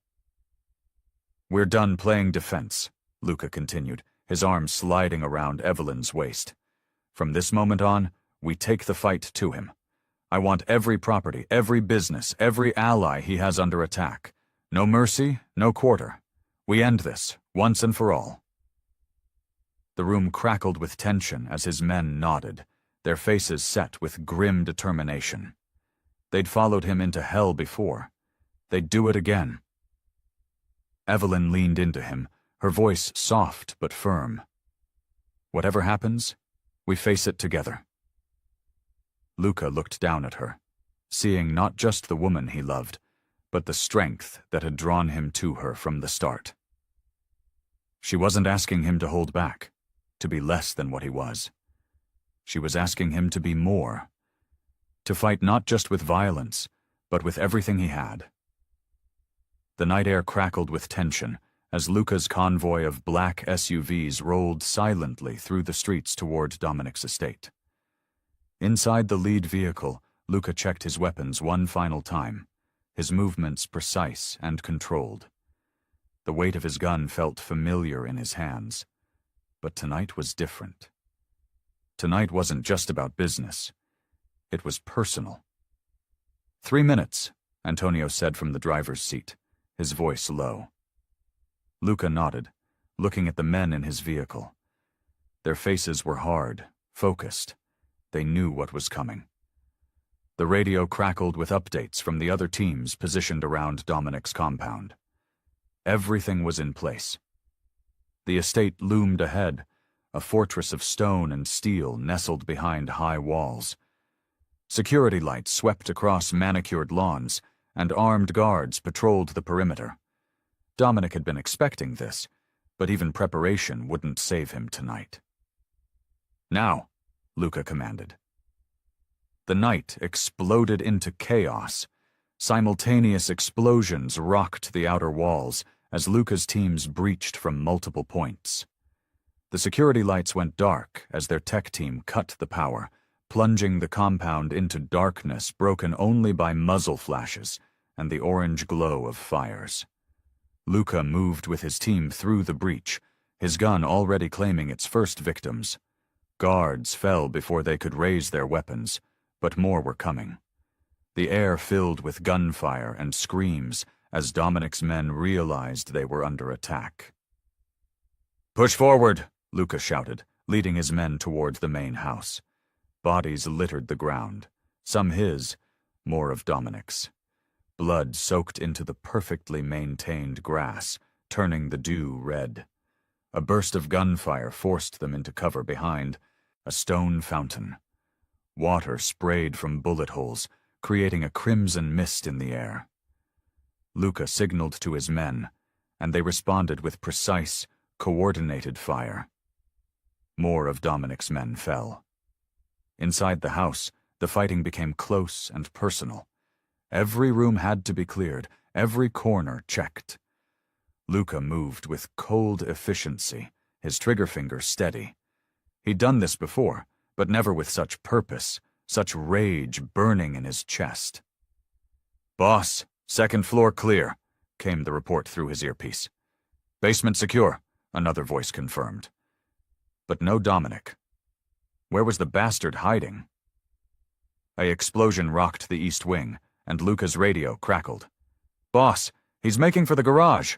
"We're done playing defense," Luca continued, his arm sliding around Evelyn's waist. "From this moment on, we take the fight to him. I want every property, every business, every ally he has under attack. No mercy, no quarter. We end this, once and for all." The room crackled with tension as his men nodded, their faces set with grim determination. They'd followed him into hell before. They'd do it again. Evelyn leaned into him, her voice soft but firm. "Whatever happens, we face it together." Luca looked down at her, seeing not just the woman he loved, but the strength that had drawn him to her from the start. She wasn't asking him to hold back, to be less than what he was. She was asking him to be more, to fight not just with violence, but with everything he had. The night air crackled with tension as Luca's convoy of black SUVs rolled silently through the streets toward Dominic's estate. Inside the lead vehicle, Luca checked his weapons one final time, his movements precise and controlled. The weight of his gun felt familiar in his hands. But tonight was different. Tonight wasn't just about business. It was personal. 3 minutes, Antonio said from the driver's seat, his voice low. Luca nodded, looking at the men in his vehicle. Their faces were hard, focused. They knew what was coming. The radio crackled with updates from the other teams positioned around Dominic's compound. Everything was in place. The estate loomed ahead, a fortress of stone and steel nestled behind high walls. Security lights swept across manicured lawns, and armed guards patrolled the perimeter. Dominic had been expecting this, but even preparation wouldn't save him tonight. "Now," Luca commanded. The night exploded into chaos. Simultaneous explosions rocked the outer walls as Luca's teams breached from multiple points. The security lights went dark as their tech team cut the power, plunging the compound into darkness broken only by muzzle flashes and the orange glow of fires. Luca moved with his team through the breach, his gun already claiming its first victims. Guards fell before they could raise their weapons, but more were coming. The air filled with gunfire and screams as Dominic's men realized they were under attack. "Push forward," Luca shouted, leading his men toward the main house. Bodies littered the ground, some his, more of Dominic's. Blood soaked into the perfectly maintained grass, turning the dew red. A burst of gunfire forced them into cover behind a stone fountain. Water sprayed from bullet holes, creating a crimson mist in the air. Luca signaled to his men, and they responded with precise, coordinated fire. More of Dominic's men fell. Inside the house, the fighting became close and personal. Every room had to be cleared, every corner checked. Luca moved with cold efficiency, his trigger finger steady. He'd done this before, but never with such purpose, such rage burning in his chest. "Boss, second floor clear," came the report through his earpiece. "Basement secure," another voice confirmed. But no Dominic. Where was the bastard hiding? An explosion rocked the east wing, and Luca's radio crackled. "Boss, he's making for the garage."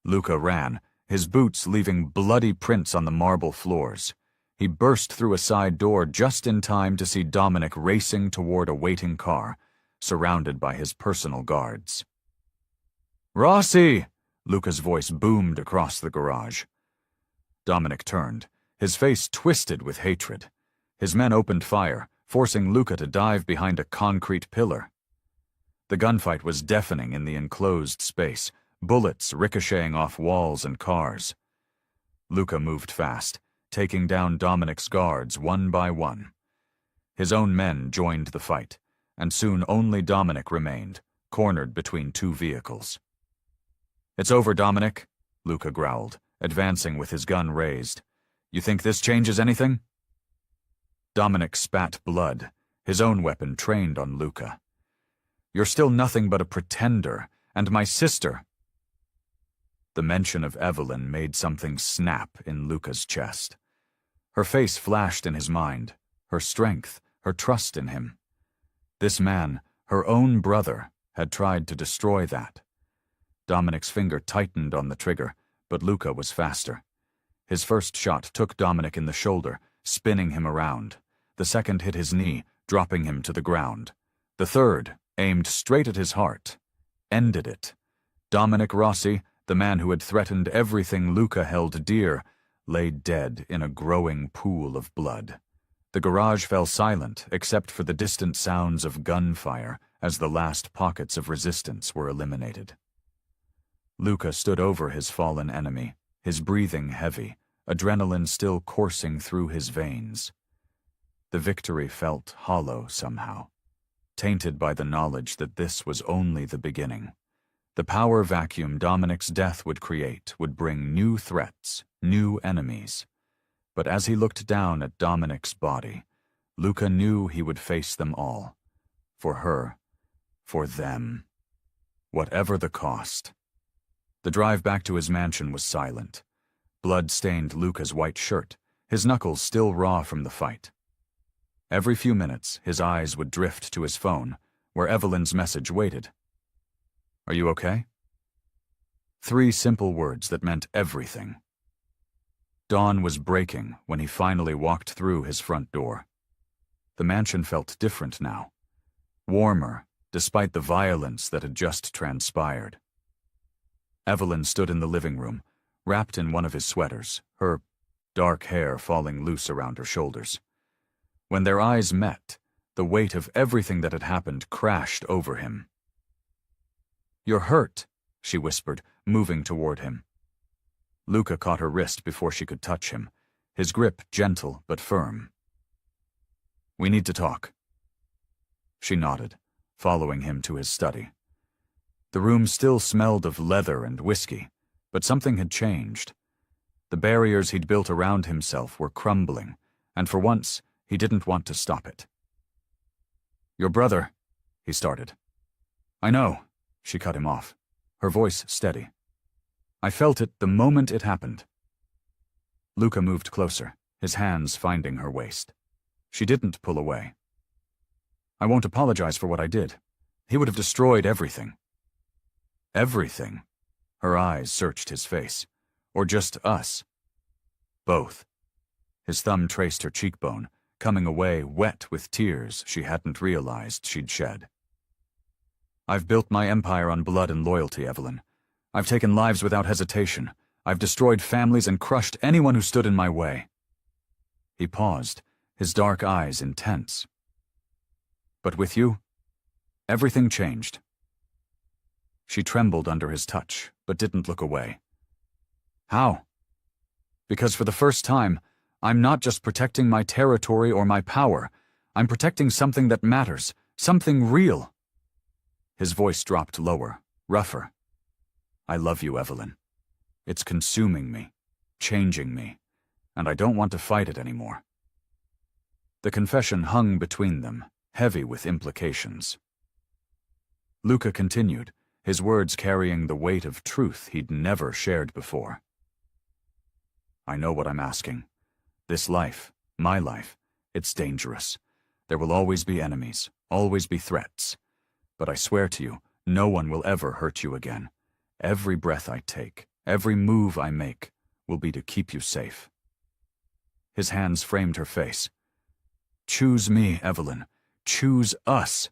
Luca ran, his boots leaving bloody prints on the marble floors. He burst through a side door just in time to see Dominic racing toward a waiting car, surrounded by his personal guards. "Rossi!" Luca's voice boomed across the garage. Dominic turned, his face twisted with hatred. His men opened fire, forcing Luca to dive behind a concrete pillar. The gunfight was deafening in the enclosed space, bullets ricocheting off walls and cars. Luca moved fast, taking down Dominic's guards one by one. His own men joined the fight, and soon only Dominic remained, cornered between two vehicles. "It's over, Dominic," Luca growled, advancing with his gun raised. "You think this changes anything?" Dominic spat blood, his own weapon trained on Luca. "You're still nothing but a pretender, and my sister—" The mention of Evelyn made something snap in Luca's chest. Her face flashed in his mind, her strength, her trust in him. This man, her own brother, had tried to destroy that. Dominic's finger tightened on the trigger, but Luca was faster. His first shot took Dominic in the shoulder, spinning him around. The second hit his knee, dropping him to the ground. The third, aimed straight at his heart, ended it. Dominic Rossi, the man who had threatened everything Luca held dear, lay dead in a growing pool of blood. The garage fell silent except for the distant sounds of gunfire as the last pockets of resistance were eliminated. Luca stood over his fallen enemy, his breathing heavy, adrenaline still coursing through his veins. The victory felt hollow somehow, tainted by the knowledge that this was only the beginning. The power vacuum Dominic's death would create would bring new threats, new enemies. But as he looked down at Dominic's body, Luca knew he would face them all. For her. For them. Whatever the cost. The drive back to his mansion was silent. Blood stained Luca's white shirt, his knuckles still raw from the fight. Every few minutes, his eyes would drift to his phone, where Evelyn's message waited. "Are you okay?" 3 simple words that meant everything. Dawn was breaking when he finally walked through his front door. The mansion felt different now. Warmer, despite the violence that had just transpired. Evelyn stood in the living room, wrapped in one of his sweaters, her dark hair falling loose around her shoulders. When their eyes met, the weight of everything that had happened crashed over him. "You're hurt," she whispered, moving toward him. Luca caught her wrist before she could touch him, his grip gentle but firm. "We need to talk." She nodded, following him to his study. The room still smelled of leather and whiskey, but something had changed. The barriers he'd built around himself were crumbling, and for once, he didn't want to stop it. "Your brother," he started. "I know," she cut him off, her voice steady. "I felt it the moment it happened." Luca moved closer, his hands finding her waist. She didn't pull away. "I won't apologize for what I did. He would have destroyed everything." "Everything?" Her eyes searched his face. "Or just us?" "Both." His thumb traced her cheekbone, coming away wet with tears she hadn't realized she'd shed. "I've built my empire on blood and loyalty, Evelyn. I've taken lives without hesitation. I've destroyed families and crushed anyone who stood in my way." He paused, his dark eyes intense. "But with you, everything changed." She trembled under his touch, but didn't look away. "How?" "Because for the first time, I'm not just protecting my territory or my power. I'm protecting something that matters, something real." His voice dropped lower, rougher. "I love you, Evelyn. It's consuming me, changing me, and I don't want to fight it anymore." The confession hung between them, heavy with implications. Luca continued, his words carrying the weight of truth he'd never shared before. "I know what I'm asking. This life, my life, it's dangerous. There will always be enemies, always be threats. But I swear to you, no one will ever hurt you again. Every breath I take, every move I make, will be to keep you safe." His hands framed her face. "Choose me, Evelyn. Choose us.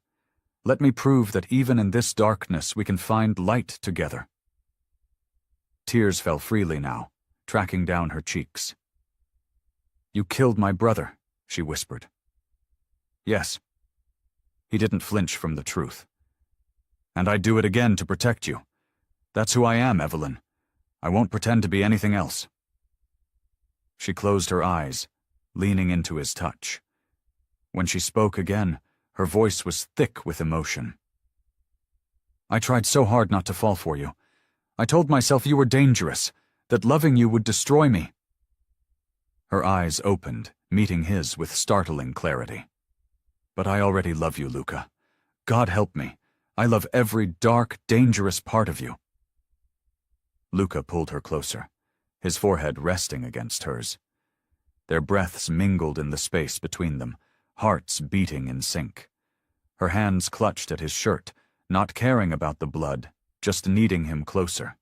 Let me prove that even in this darkness we can find light together." Tears fell freely now, tracking down her cheeks. "You killed my brother," she whispered. "Yes." He didn't flinch from the truth. "And I'd do it again to protect you. That's who I am, Evelyn. I won't pretend to be anything else." She closed her eyes, leaning into his touch. When she spoke again, her voice was thick with emotion. "I tried so hard not to fall for you. I told myself you were dangerous, that loving you would destroy me." Her eyes opened, meeting his with startling clarity. "But I already love you, Luca. God help me. I love every dark, dangerous part of you." Luca pulled her closer, his forehead resting against hers. Their breaths mingled in the space between them, hearts beating in sync. Her hands clutched at his shirt, not caring about the blood, just needing him closer.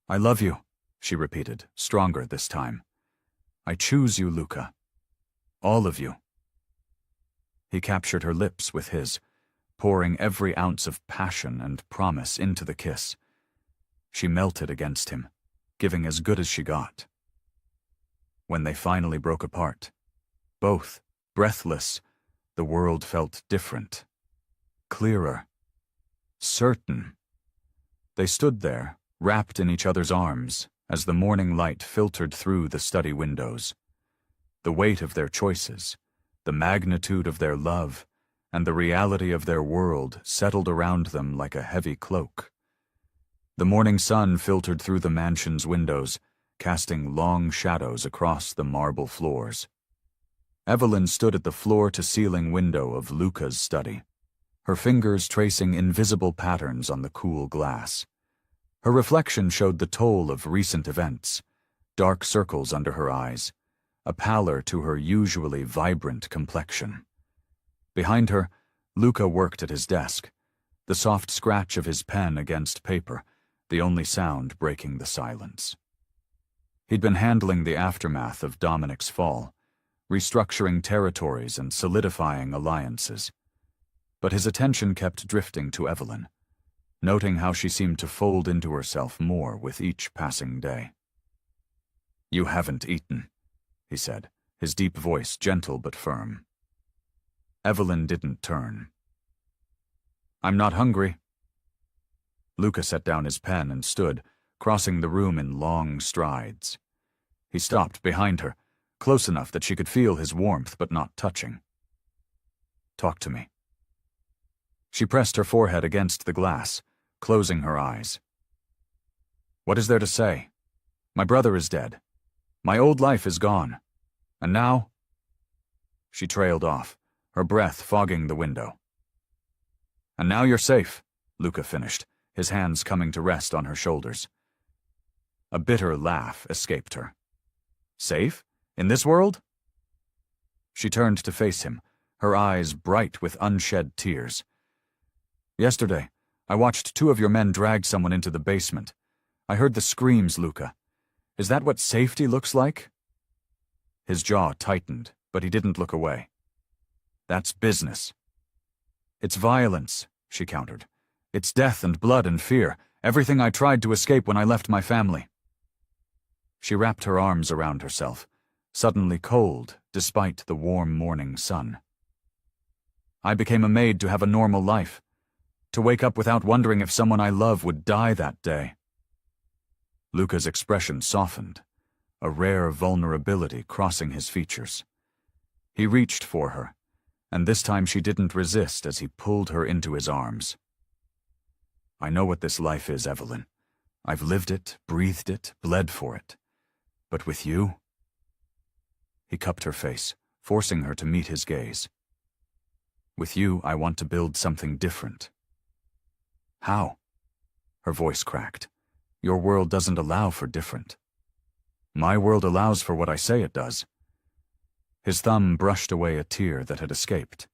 "I love you," she repeated, stronger this time. "I choose you, Luca. All of you." He captured her lips with his, pouring every ounce of passion and promise into the kiss. She melted against him, giving as good as she got. When they finally broke apart, both breathless, the world felt different, clearer, certain. They stood there, wrapped in each other's arms, as the morning light filtered through the study windows. The weight of their choices, the magnitude of their love, and the reality of their world settled around them like a heavy cloak. The morning sun filtered through the mansion's windows, casting long shadows across the marble floors. Evelyn stood at the floor-to-ceiling window of Luca's study, her fingers tracing invisible patterns on the cool glass. Her reflection showed the toll of recent events, dark circles under her eyes, a pallor to her usually vibrant complexion. Behind her, Luca worked at his desk, the soft scratch of his pen against paper, the only sound breaking the silence. He'd been handling the aftermath of Dominic's fall, restructuring territories and solidifying alliances. But his attention kept drifting to Evelyn, noting how she seemed to fold into herself more with each passing day. "You haven't eaten," he said, his deep voice gentle but firm. Evelyn didn't turn. "I'm not hungry." Luca set down his pen and stood, crossing the room in long strides. He stopped behind her, close enough that she could feel his warmth but not touching. "Talk to me." She pressed her forehead against the glass, closing her eyes. "What is there to say? My brother is dead. My old life is gone. And now—" She trailed off, her breath fogging the window. "And now you're safe," Luca finished, his hands coming to rest on her shoulders. A bitter laugh escaped her. "Safe? In this world?" She turned to face him, her eyes bright with unshed tears. "Yesterday, I watched 2 of your men drag someone into the basement. I heard the screams, Luca. Is that what safety looks like?" His jaw tightened, but he didn't look away. "That's business." "It's violence," she countered. "It's death and blood and fear, everything I tried to escape when I left my family." She wrapped her arms around herself, suddenly cold despite the warm morning sun. "I became a maid to have a normal life, to wake up without wondering if someone I love would die that day." Luca's expression softened, a rare vulnerability crossing his features. He reached for her, and this time she didn't resist as he pulled her into his arms. "I know what this life is, Evelyn. I've lived it, breathed it, bled for it. But with you—" He cupped her face, forcing her to meet his gaze. "With you, I want to build something different." "How?" Her voice cracked. "Your world doesn't allow for different." "My world allows for what I say it does." His thumb brushed away a tear that had escaped.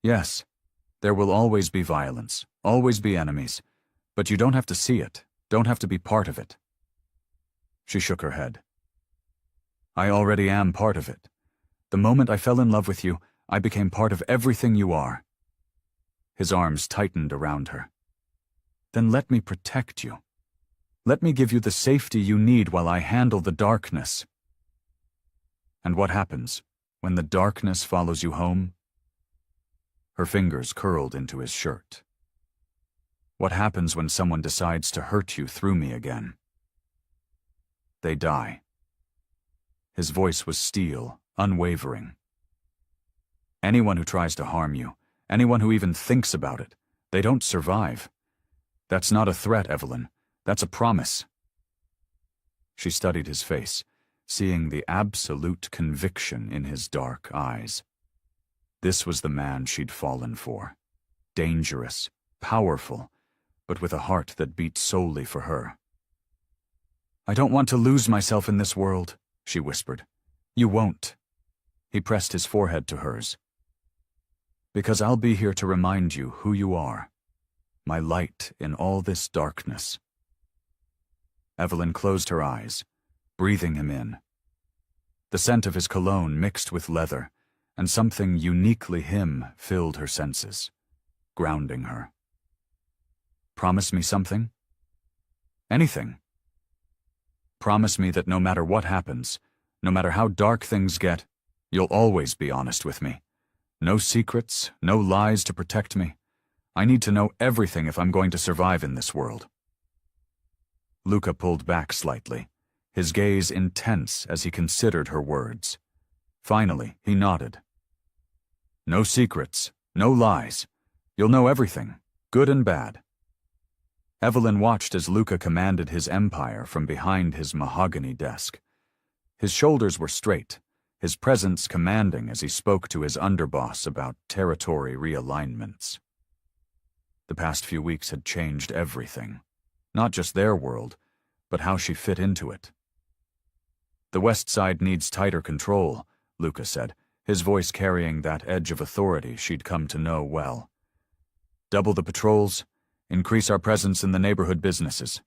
"Yes, there will always be violence, always be enemies, but you don't have to see it, don't have to be part of it." She shook her head. "I already am part of it. The moment I fell in love with you, I became part of everything you are." His arms tightened around her. "Then let me protect you. Let me give you the safety you need while I handle the darkness." "And what happens when the darkness follows you home?" Her fingers curled into his shirt. "What happens when someone decides to hurt you through me again?" "They die." His voice was steel, unwavering. "Anyone who tries to harm you, anyone who even thinks about it, they don't survive. That's not a threat, Evelyn. That's a promise." She studied his face, seeing the absolute conviction in his dark eyes. This was the man she'd fallen for. Dangerous, powerful, but with a heart that beat solely for her. "I don't want to lose myself in this world," she whispered. "You won't." He pressed his forehead to hers. "Because I'll be here to remind you who you are, my light in all this darkness." Evelyn closed her eyes, breathing him in. The scent of his cologne mixed with leather, and something uniquely him filled her senses, grounding her. "Promise me something?" "Anything." "Promise me that no matter what happens, no matter how dark things get, you'll always be honest with me. No secrets, no lies to protect me. I need to know everything if I'm going to survive in this world." Luca pulled back slightly, his gaze intense as he considered her words. Finally, he nodded. "No secrets, no lies. You'll know everything, good and bad." Evelyn watched as Luca commanded his empire from behind his mahogany desk. His shoulders were straight, his presence commanding as he spoke to his underboss about territory realignments. The past few weeks had changed everything, not just their world, but how she fit into it. "The West Side needs tighter control," Luca said, his voice carrying that edge of authority she'd come to know well. "Double the patrols, increase our presence in the neighborhood businesses."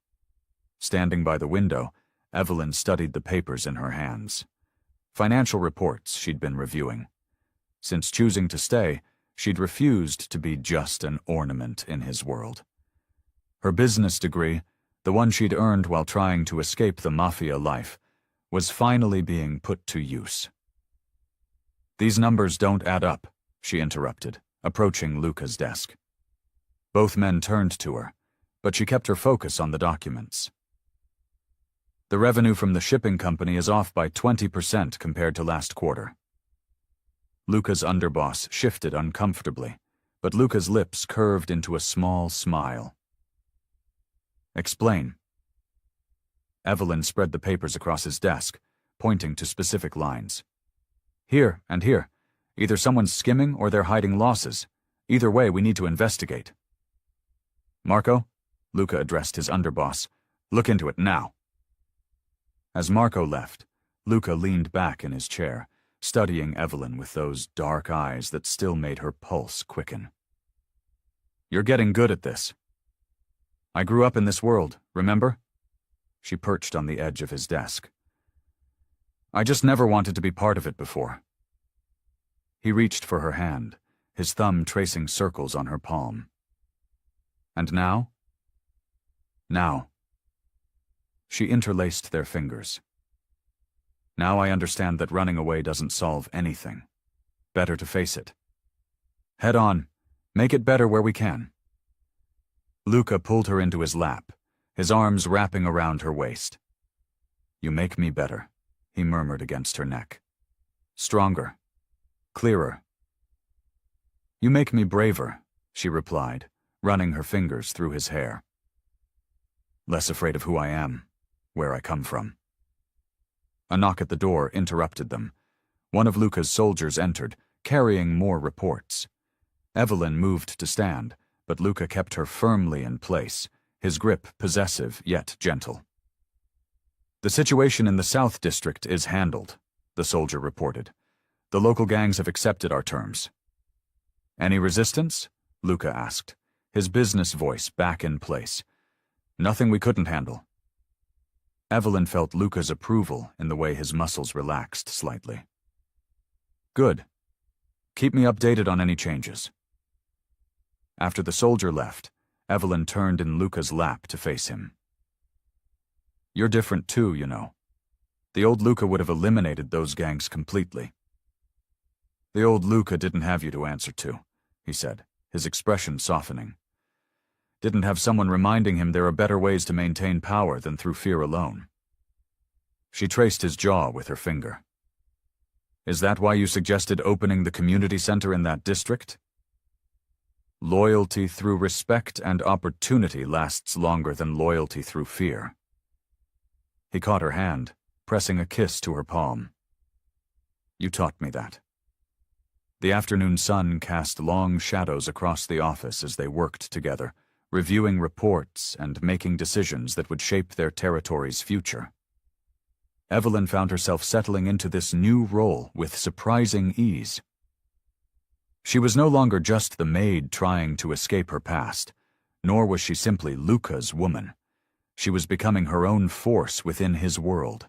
Standing by the window, Evelyn studied the papers in her hands. Financial reports she'd been reviewing. Since choosing to stay, she'd refused to be just an ornament in his world. Her business degree, the one she'd earned while trying to escape the Mafia life, was finally being put to use. "These numbers don't add up," she interrupted, approaching Luca's desk. Both men turned to her, but she kept her focus on the documents. "The revenue from the shipping company is off by 20% compared to last quarter." Luca's underboss shifted uncomfortably, but Luca's lips curved into a small smile. "Explain." Evelyn spread the papers across his desk, pointing to specific lines. "Here and here. Either someone's skimming or they're hiding losses. Either way, we need to investigate." "Marco," Luca addressed his underboss, "look into it now." As Marco left, Luca leaned back in his chair, studying Evelyn with those dark eyes that still made her pulse quicken. "You're getting good at this. I grew up in this world, remember?" She perched on the edge of his desk. "I just never wanted to be part of it before." He reached for her hand, his thumb tracing circles on her palm. "And now?" "Now." She interlaced their fingers. "Now I understand that running away doesn't solve anything. Better to face it. Head on. Make it better where we can." Luca pulled her into his lap, his arms wrapping around her waist. "You make me better," he murmured against her neck. "Stronger. Clearer." "You make me braver," she replied, running her fingers through his hair. "Less afraid of who I am, where I come from." A knock at the door interrupted them. One of Luca's soldiers entered, carrying more reports. Evelyn moved to stand, but Luca kept her firmly in place, his grip possessive yet gentle. "The situation in the South District is handled," the soldier reported. "The local gangs have accepted our terms." "Any resistance?" Luca asked, his business voice back in place. "Nothing we couldn't handle." Evelyn felt Luca's approval in the way his muscles relaxed slightly. "Good. Keep me updated on any changes." After the soldier left, Evelyn turned in Luca's lap to face him. "You're different too, you know. The old Luca would have eliminated those gangs completely." "The old Luca didn't have you to answer to," he said, his expression softening. "Didn't have someone reminding him there are better ways to maintain power than through fear alone." She traced his jaw with her finger. "Is that why you suggested opening the community center in that district?" "Loyalty through respect and opportunity lasts longer than loyalty through fear." He caught her hand, pressing a kiss to her palm. "You taught me that." The afternoon sun cast long shadows across the office as they worked together, reviewing reports and making decisions that would shape their territory's future. Evelyn found herself settling into this new role with surprising ease. She was no longer just the maid trying to escape her past, nor was she simply Luca's woman. She was becoming her own force within his world.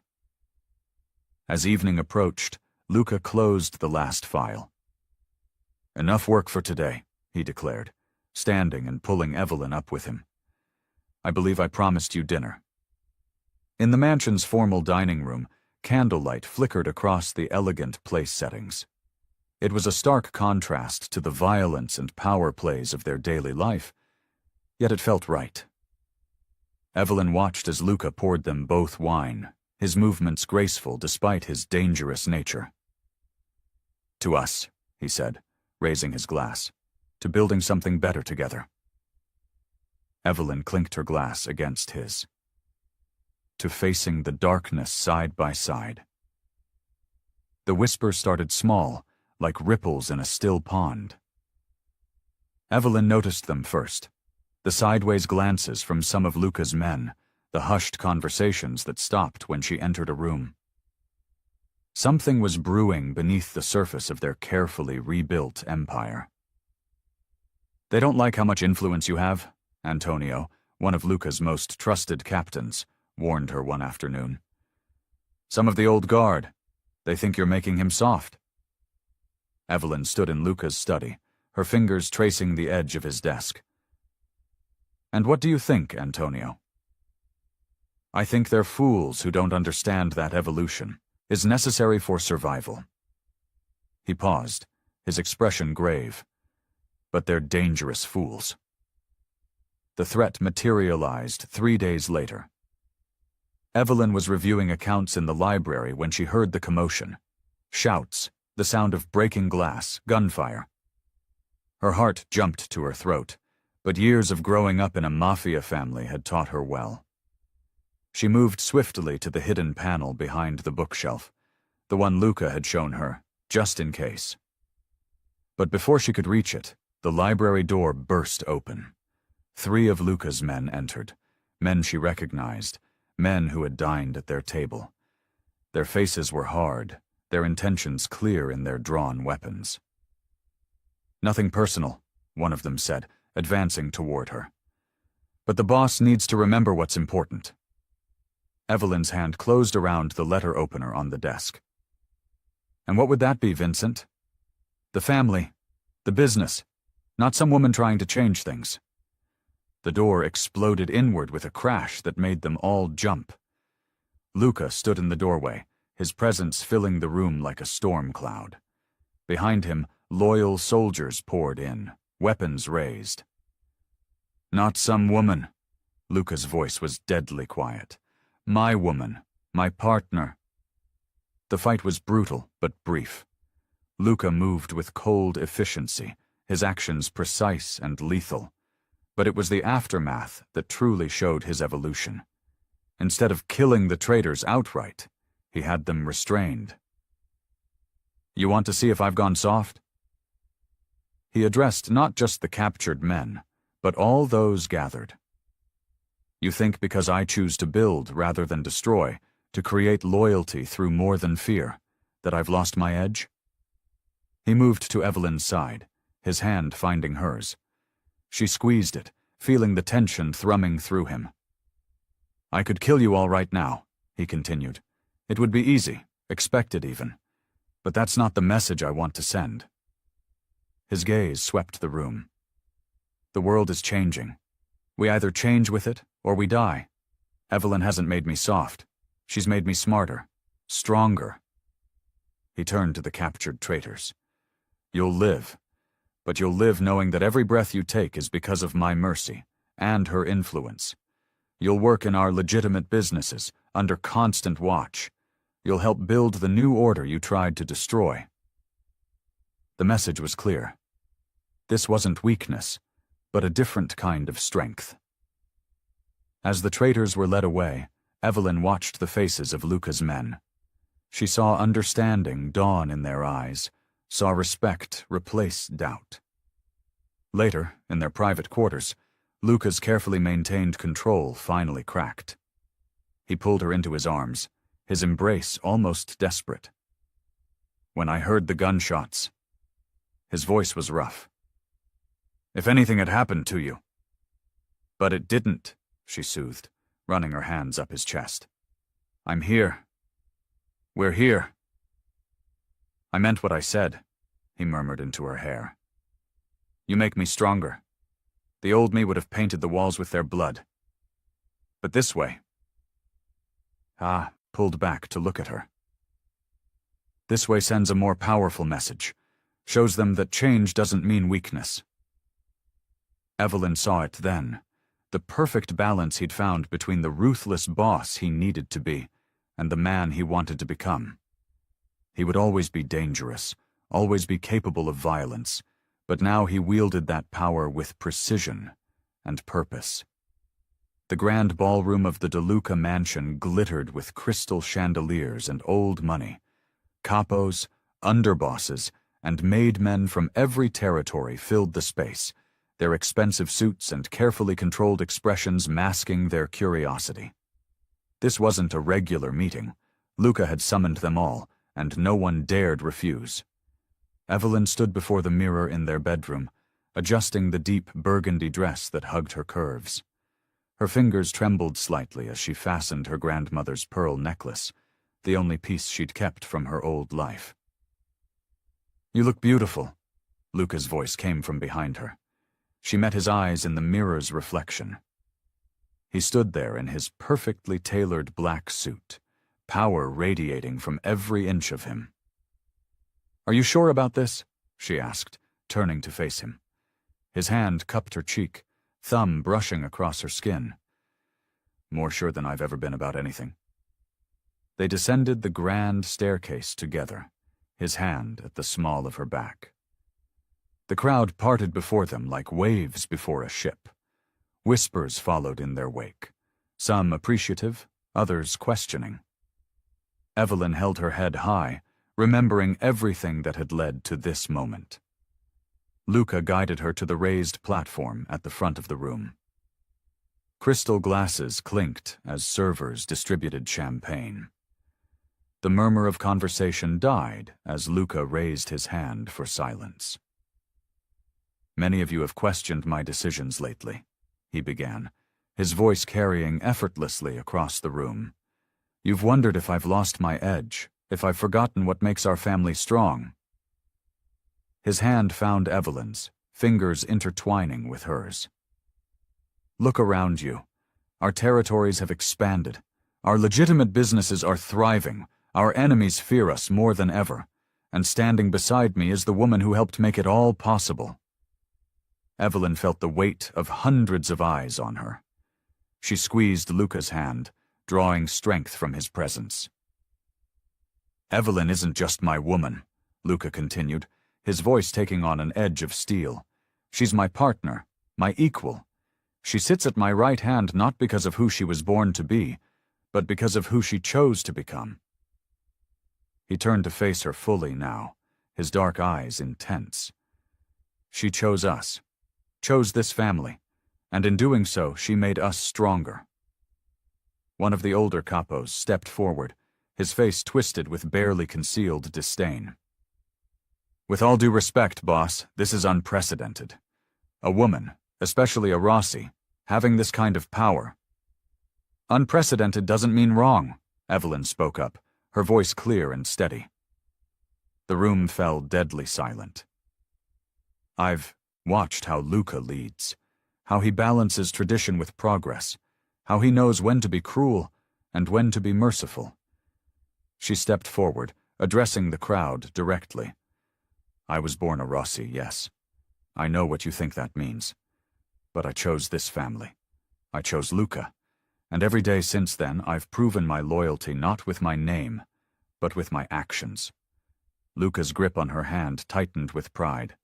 As evening approached, Luca closed the last file. "Enough work for today," he declared, standing and pulling Evelyn up with him. "I believe I promised you dinner." In the mansion's formal dining room, candlelight flickered across the elegant place settings. It was a stark contrast to the violence and power plays of their daily life, yet it felt right. Evelyn watched as Luca poured them both wine, his movements graceful despite his dangerous nature. "To us," he said, raising his glass, "to building something better together." Evelyn clinked her glass against his. "To facing the darkness side by side." The whispers started small, like ripples in a still pond. Evelyn noticed them first. The sideways glances from some of Luca's men, the hushed conversations that stopped when she entered a room. Something was brewing beneath the surface of their carefully rebuilt empire. "They don't like how much influence you have," Antonio, one of Luca's most trusted captains, warned her one afternoon. "Some of the old guard, they think you're making him soft." Evelyn stood in Luca's study, her fingers tracing the edge of his desk. "And what do you think, Antonio?" "I think they're fools who don't understand that evolution is necessary for survival." He paused, his expression grave. "But they're dangerous fools." The threat materialized 3 days later. Evelyn was reviewing accounts in the library when she heard the commotion. Shouts, the sound of breaking glass, gunfire. Her heart jumped to her throat, but years of growing up in a Mafia family had taught her well. She moved swiftly to the hidden panel behind the bookshelf, the one Luca had shown her, just in case. But before she could reach it, the library door burst open. 3 of Luca's men entered, men she recognized, men who had dined at their table. Their faces were hard, their intentions clear in their drawn weapons. "Nothing personal," one of them said, advancing toward her. "But the boss needs to remember what's important." Evelyn's hand closed around the letter opener on the desk. "And what would that be, Vincent?" "The family. The business. Not some woman trying to change things." The door exploded inward with a crash that made them all jump. Luca stood in the doorway, his presence filling the room like a storm cloud. Behind him, loyal soldiers poured in, weapons raised. "Not some woman." Luca's voice was deadly quiet. "My woman, my partner." The fight was brutal but brief. Luca moved with cold efficiency, his actions precise and lethal. But it was the aftermath that truly showed his evolution. Instead of killing the traitors outright, he had them restrained. "You want to see if I've gone soft?" He addressed not just the captured men, but all those gathered. "You think because I choose to build rather than destroy, to create loyalty through more than fear, that I've lost my edge?" He moved to Evelyn's side, his hand finding hers. She squeezed it, feeling the tension thrumming through him. "I could kill you all right now," he continued. "It would be easy, expected even. But that's not the message I want to send." His gaze swept the room. "The world is changing. We either change with it, or we die. Evelyn hasn't made me soft. She's made me smarter, stronger." He turned to the captured traitors. "You'll live. But you'll live knowing that every breath you take is because of my mercy, and her influence. You'll work in our legitimate businesses, under constant watch. You'll help build the new order you tried to destroy." The message was clear. This wasn't weakness, but a different kind of strength. As the traitors were led away, Evelyn watched the faces of Luca's men. She saw understanding dawn in their eyes, saw respect replace doubt. Later, in their private quarters, Luca's carefully maintained control finally cracked. He pulled her into his arms, his embrace almost desperate. "When I heard the gunshots..." His voice was rough. "If anything had happened to you..." "But it didn't," she soothed, running her hands up his chest. "I'm here. We're here." "I meant what I said," he murmured into her hair. "You make me stronger. The old me would have painted the walls with their blood. But this way..." Pulled back to look at her. "This way sends a more powerful message, shows them that change doesn't mean weakness." Evelyn saw it then, the perfect balance he'd found between the ruthless boss he needed to be and the man he wanted to become. He would always be dangerous, always be capable of violence, but now he wielded that power with precision and purpose. The grand ballroom of the DeLuca mansion glittered with crystal chandeliers and old money, Capos, underbosses, and Maid men from every territory filled the space, their expensive suits and carefully controlled expressions masking their curiosity. This wasn't a regular meeting. Luca had summoned them all, and no one dared refuse. Evelyn stood before the mirror in their bedroom, adjusting the deep burgundy dress that hugged her curves. Her fingers trembled slightly as she fastened her grandmother's pearl necklace, the only piece she'd kept from her old life. "You look beautiful," Luca's voice came from behind her. She met his eyes in the mirror's reflection. He stood there in his perfectly tailored black suit, power radiating from every inch of him. "Are you sure about this?" she asked, turning to face him. His hand cupped her cheek, thumb brushing across her skin. "More sure than I've ever been about anything." They descended the grand staircase together, his hand at the small of her back. The crowd parted before them like waves before a ship. Whispers followed in their wake, some appreciative, others questioning. Evelyn held her head high, remembering everything that had led to this moment. Luca guided her to the raised platform at the front of the room. Crystal glasses clinked as servers distributed champagne. The murmur of conversation died as Luca raised his hand for silence. "Many of you have questioned my decisions lately," he began, his voice carrying effortlessly across the room. "You've wondered if I've lost my edge, if I've forgotten what makes our family strong." His hand found Evelyn's, fingers intertwining with hers. "Look around you. Our territories have expanded. Our legitimate businesses are thriving. Our enemies fear us more than ever. And standing beside me is the woman who helped make it all possible." Evelyn felt the weight of hundreds of eyes on her. She squeezed Luca's hand, drawing strength from his presence. "Evelyn isn't just my woman," Luca continued, his voice taking on an edge of steel. "She's my partner, my equal. She sits at my right hand not because of who she was born to be, but because of who she chose to become." He turned to face her fully now, his dark eyes intense. "She chose us, chose this family, and in doing so, she made us stronger." One of the older capos stepped forward, his face twisted with barely concealed disdain. "With all due respect, boss, this is unprecedented. A woman, especially a Rossi, having this kind of power." "Unprecedented doesn't mean wrong," Evelyn spoke up, her voice clear and steady. The room fell deadly silent. "I've watched how Luca leads, how he balances tradition with progress, how he knows when to be cruel and when to be merciful." She stepped forward, addressing the crowd directly. "I was born a Rossi, yes. I know what you think that means. But I chose this family. I chose Luca. And every day since then, I've proven my loyalty not with my name, but with my actions." Luca's grip on her hand tightened with pride.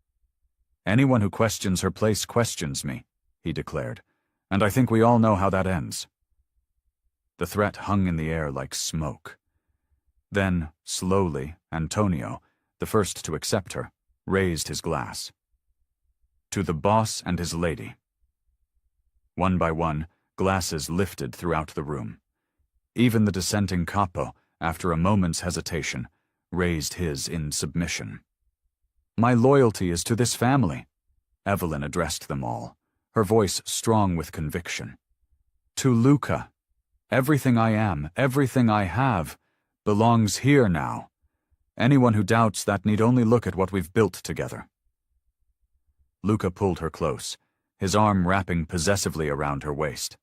"Anyone who questions her place questions me," he declared, "and I think we all know how that ends." The threat hung in the air like smoke. Then, slowly, Antonio, the first to accept her, raised his glass. "To the boss and his lady." One by one, glasses lifted throughout the room. Even the dissenting capo, after a moment's hesitation, raised his in submission. "My loyalty is to this family," Evelyn addressed them all, her voice strong with conviction. "To Luca. Everything I am, everything I have, belongs here now. Anyone who doubts that need only look at what we've built together." Luca pulled her close, his arm wrapping possessively around her waist.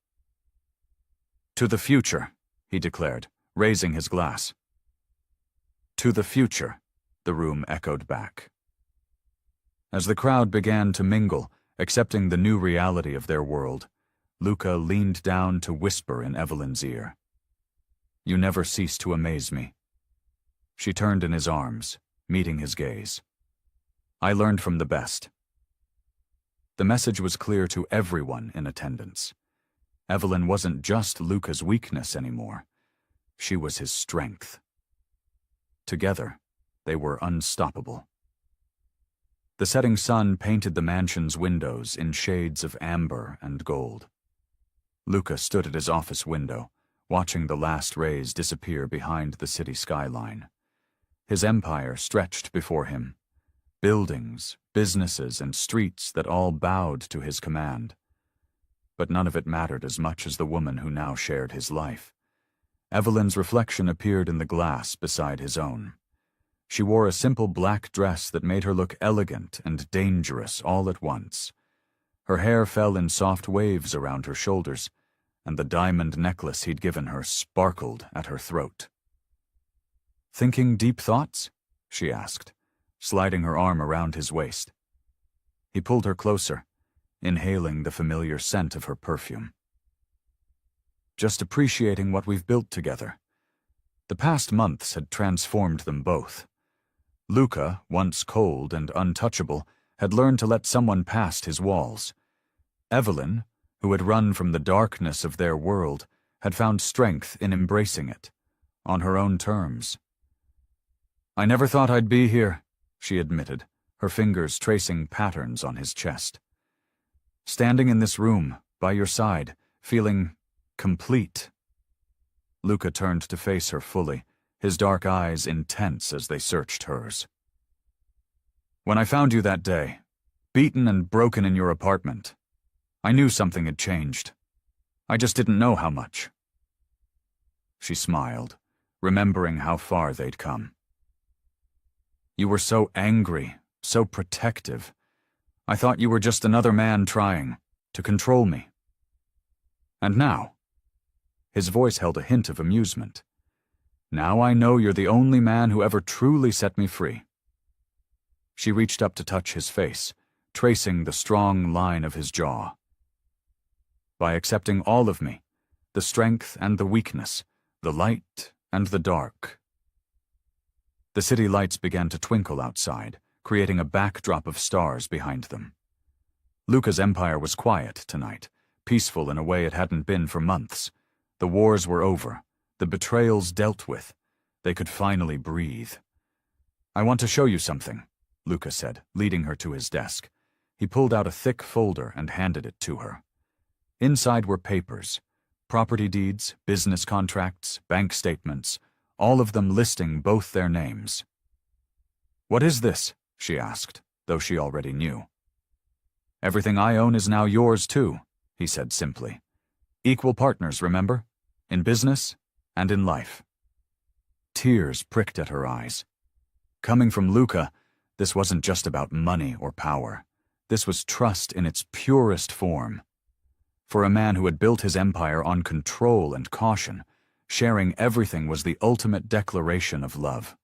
"To the future," he declared, raising his glass. "To the future," the room echoed back. As the crowd began to mingle, accepting the new reality of their world, Luca leaned down to whisper in Evelyn's ear. "You never cease to amaze me." She turned in his arms, meeting his gaze. "I learned from the best." The message was clear to everyone in attendance. Evelyn wasn't just Luca's weakness anymore. She was his strength. Together, They were unstoppable. The setting sun painted the mansion's windows in shades of amber and gold. Luca stood at his office window, watching the last rays disappear behind the city skyline. His empire stretched before him. Buildings, businesses, and streets that all bowed to his command. But none of it mattered as much as the woman who now shared his life. Evelyn's reflection appeared in the glass beside his own. She wore a simple black dress that made her look elegant and dangerous all at once. Her hair fell in soft waves around her shoulders, and the diamond necklace he'd given her sparkled at her throat. "Thinking deep thoughts?" she asked, sliding her arm around his waist. He pulled her closer, inhaling the familiar scent of her perfume. "Just appreciating what we've built together." The past months had transformed them both. Luca, once cold and untouchable, had learned to let someone past his walls. Evelyn, who had run from the darkness of their world, had found strength in embracing it, on her own terms. "I never thought I'd be here," she admitted, her fingers tracing patterns on his chest. "Standing in this room, by your side, feeling complete." Luca turned to face her fully, his dark eyes intense as they searched hers. "When I found you that day, beaten and broken in your apartment, I knew something had changed. I just didn't know how much." She smiled, remembering how far they'd come. "You were so angry, so protective. I thought you were just another man trying to control me. And now," his voice held a hint of amusement, "now I know you're the only man who ever truly set me free." She reached up to touch his face, tracing the strong line of his jaw. "By accepting all of me, the strength and the weakness, the light and the dark." The city lights began to twinkle outside, creating a backdrop of stars behind them. Luca's empire was quiet tonight, peaceful in a way it hadn't been for months. The wars were over, the betrayals dealt with. They could finally breathe. "I want to show you something," Luca said, leading her to his desk. He pulled out a thick folder and handed it to her. Inside were papers, property deeds, business contracts, bank statements, all of them listing both their names. "What is this?" she asked, though she already knew. "Everything I own is now yours too," he said simply. "Equal partners, remember? In business and in life." Tears pricked at her eyes. Coming from Luca, this wasn't just about money or power. This was trust in its purest form. For a man who had built his empire on control and caution, sharing everything was the ultimate declaration of love.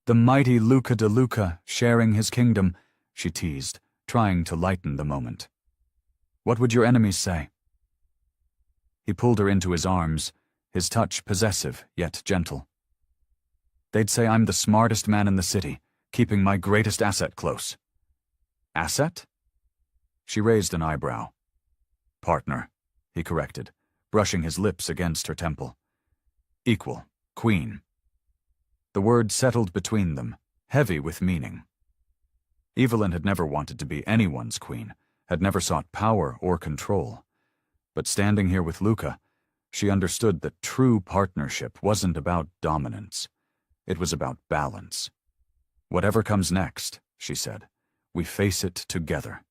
"The mighty Luca de Luca sharing his kingdom," she teased, trying to lighten the moment. "What would your enemies say?" He pulled her into his arms, his touch possessive yet gentle. "They'd say I'm the smartest man in the city, keeping my greatest asset close." "Asset?" She raised an eyebrow. "Partner," he corrected, brushing his lips against her temple. "Equal, queen." The word settled between them, heavy with meaning. Evelyn had never wanted to be anyone's queen, had never sought power or control. But standing here with Luca, she understood that true partnership wasn't about dominance. It was about balance. "Whatever comes next," she said, "we face it together."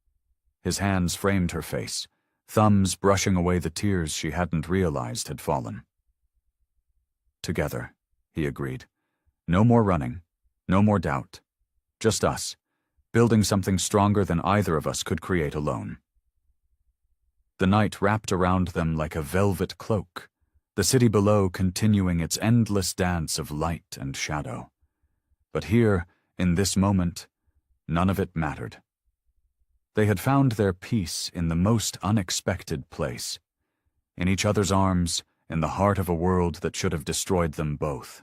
His hands framed her face, thumbs brushing away the tears she hadn't realized had fallen. "Together," he agreed. "No more running, no more doubt. Just us, building something stronger than either of us could create alone." The night wrapped around them like a velvet cloak, the city below continuing its endless dance of light and shadow. But here, in this moment, none of it mattered. They had found their peace in the most unexpected place, in each other's arms, in the heart of a world that should have destroyed them both.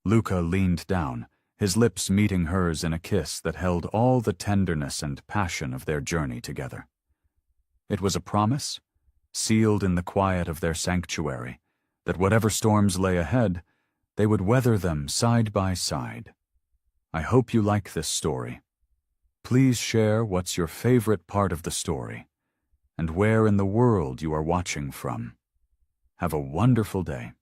Luca leaned down, his lips meeting hers in a kiss that held all the tenderness and passion of their journey together. It was a promise, sealed in the quiet of their sanctuary, that whatever storms lay ahead, They would weather them side by side. I hope you like this story. Please share what's your favorite part of the story and where in the world you are watching from. Have a wonderful day.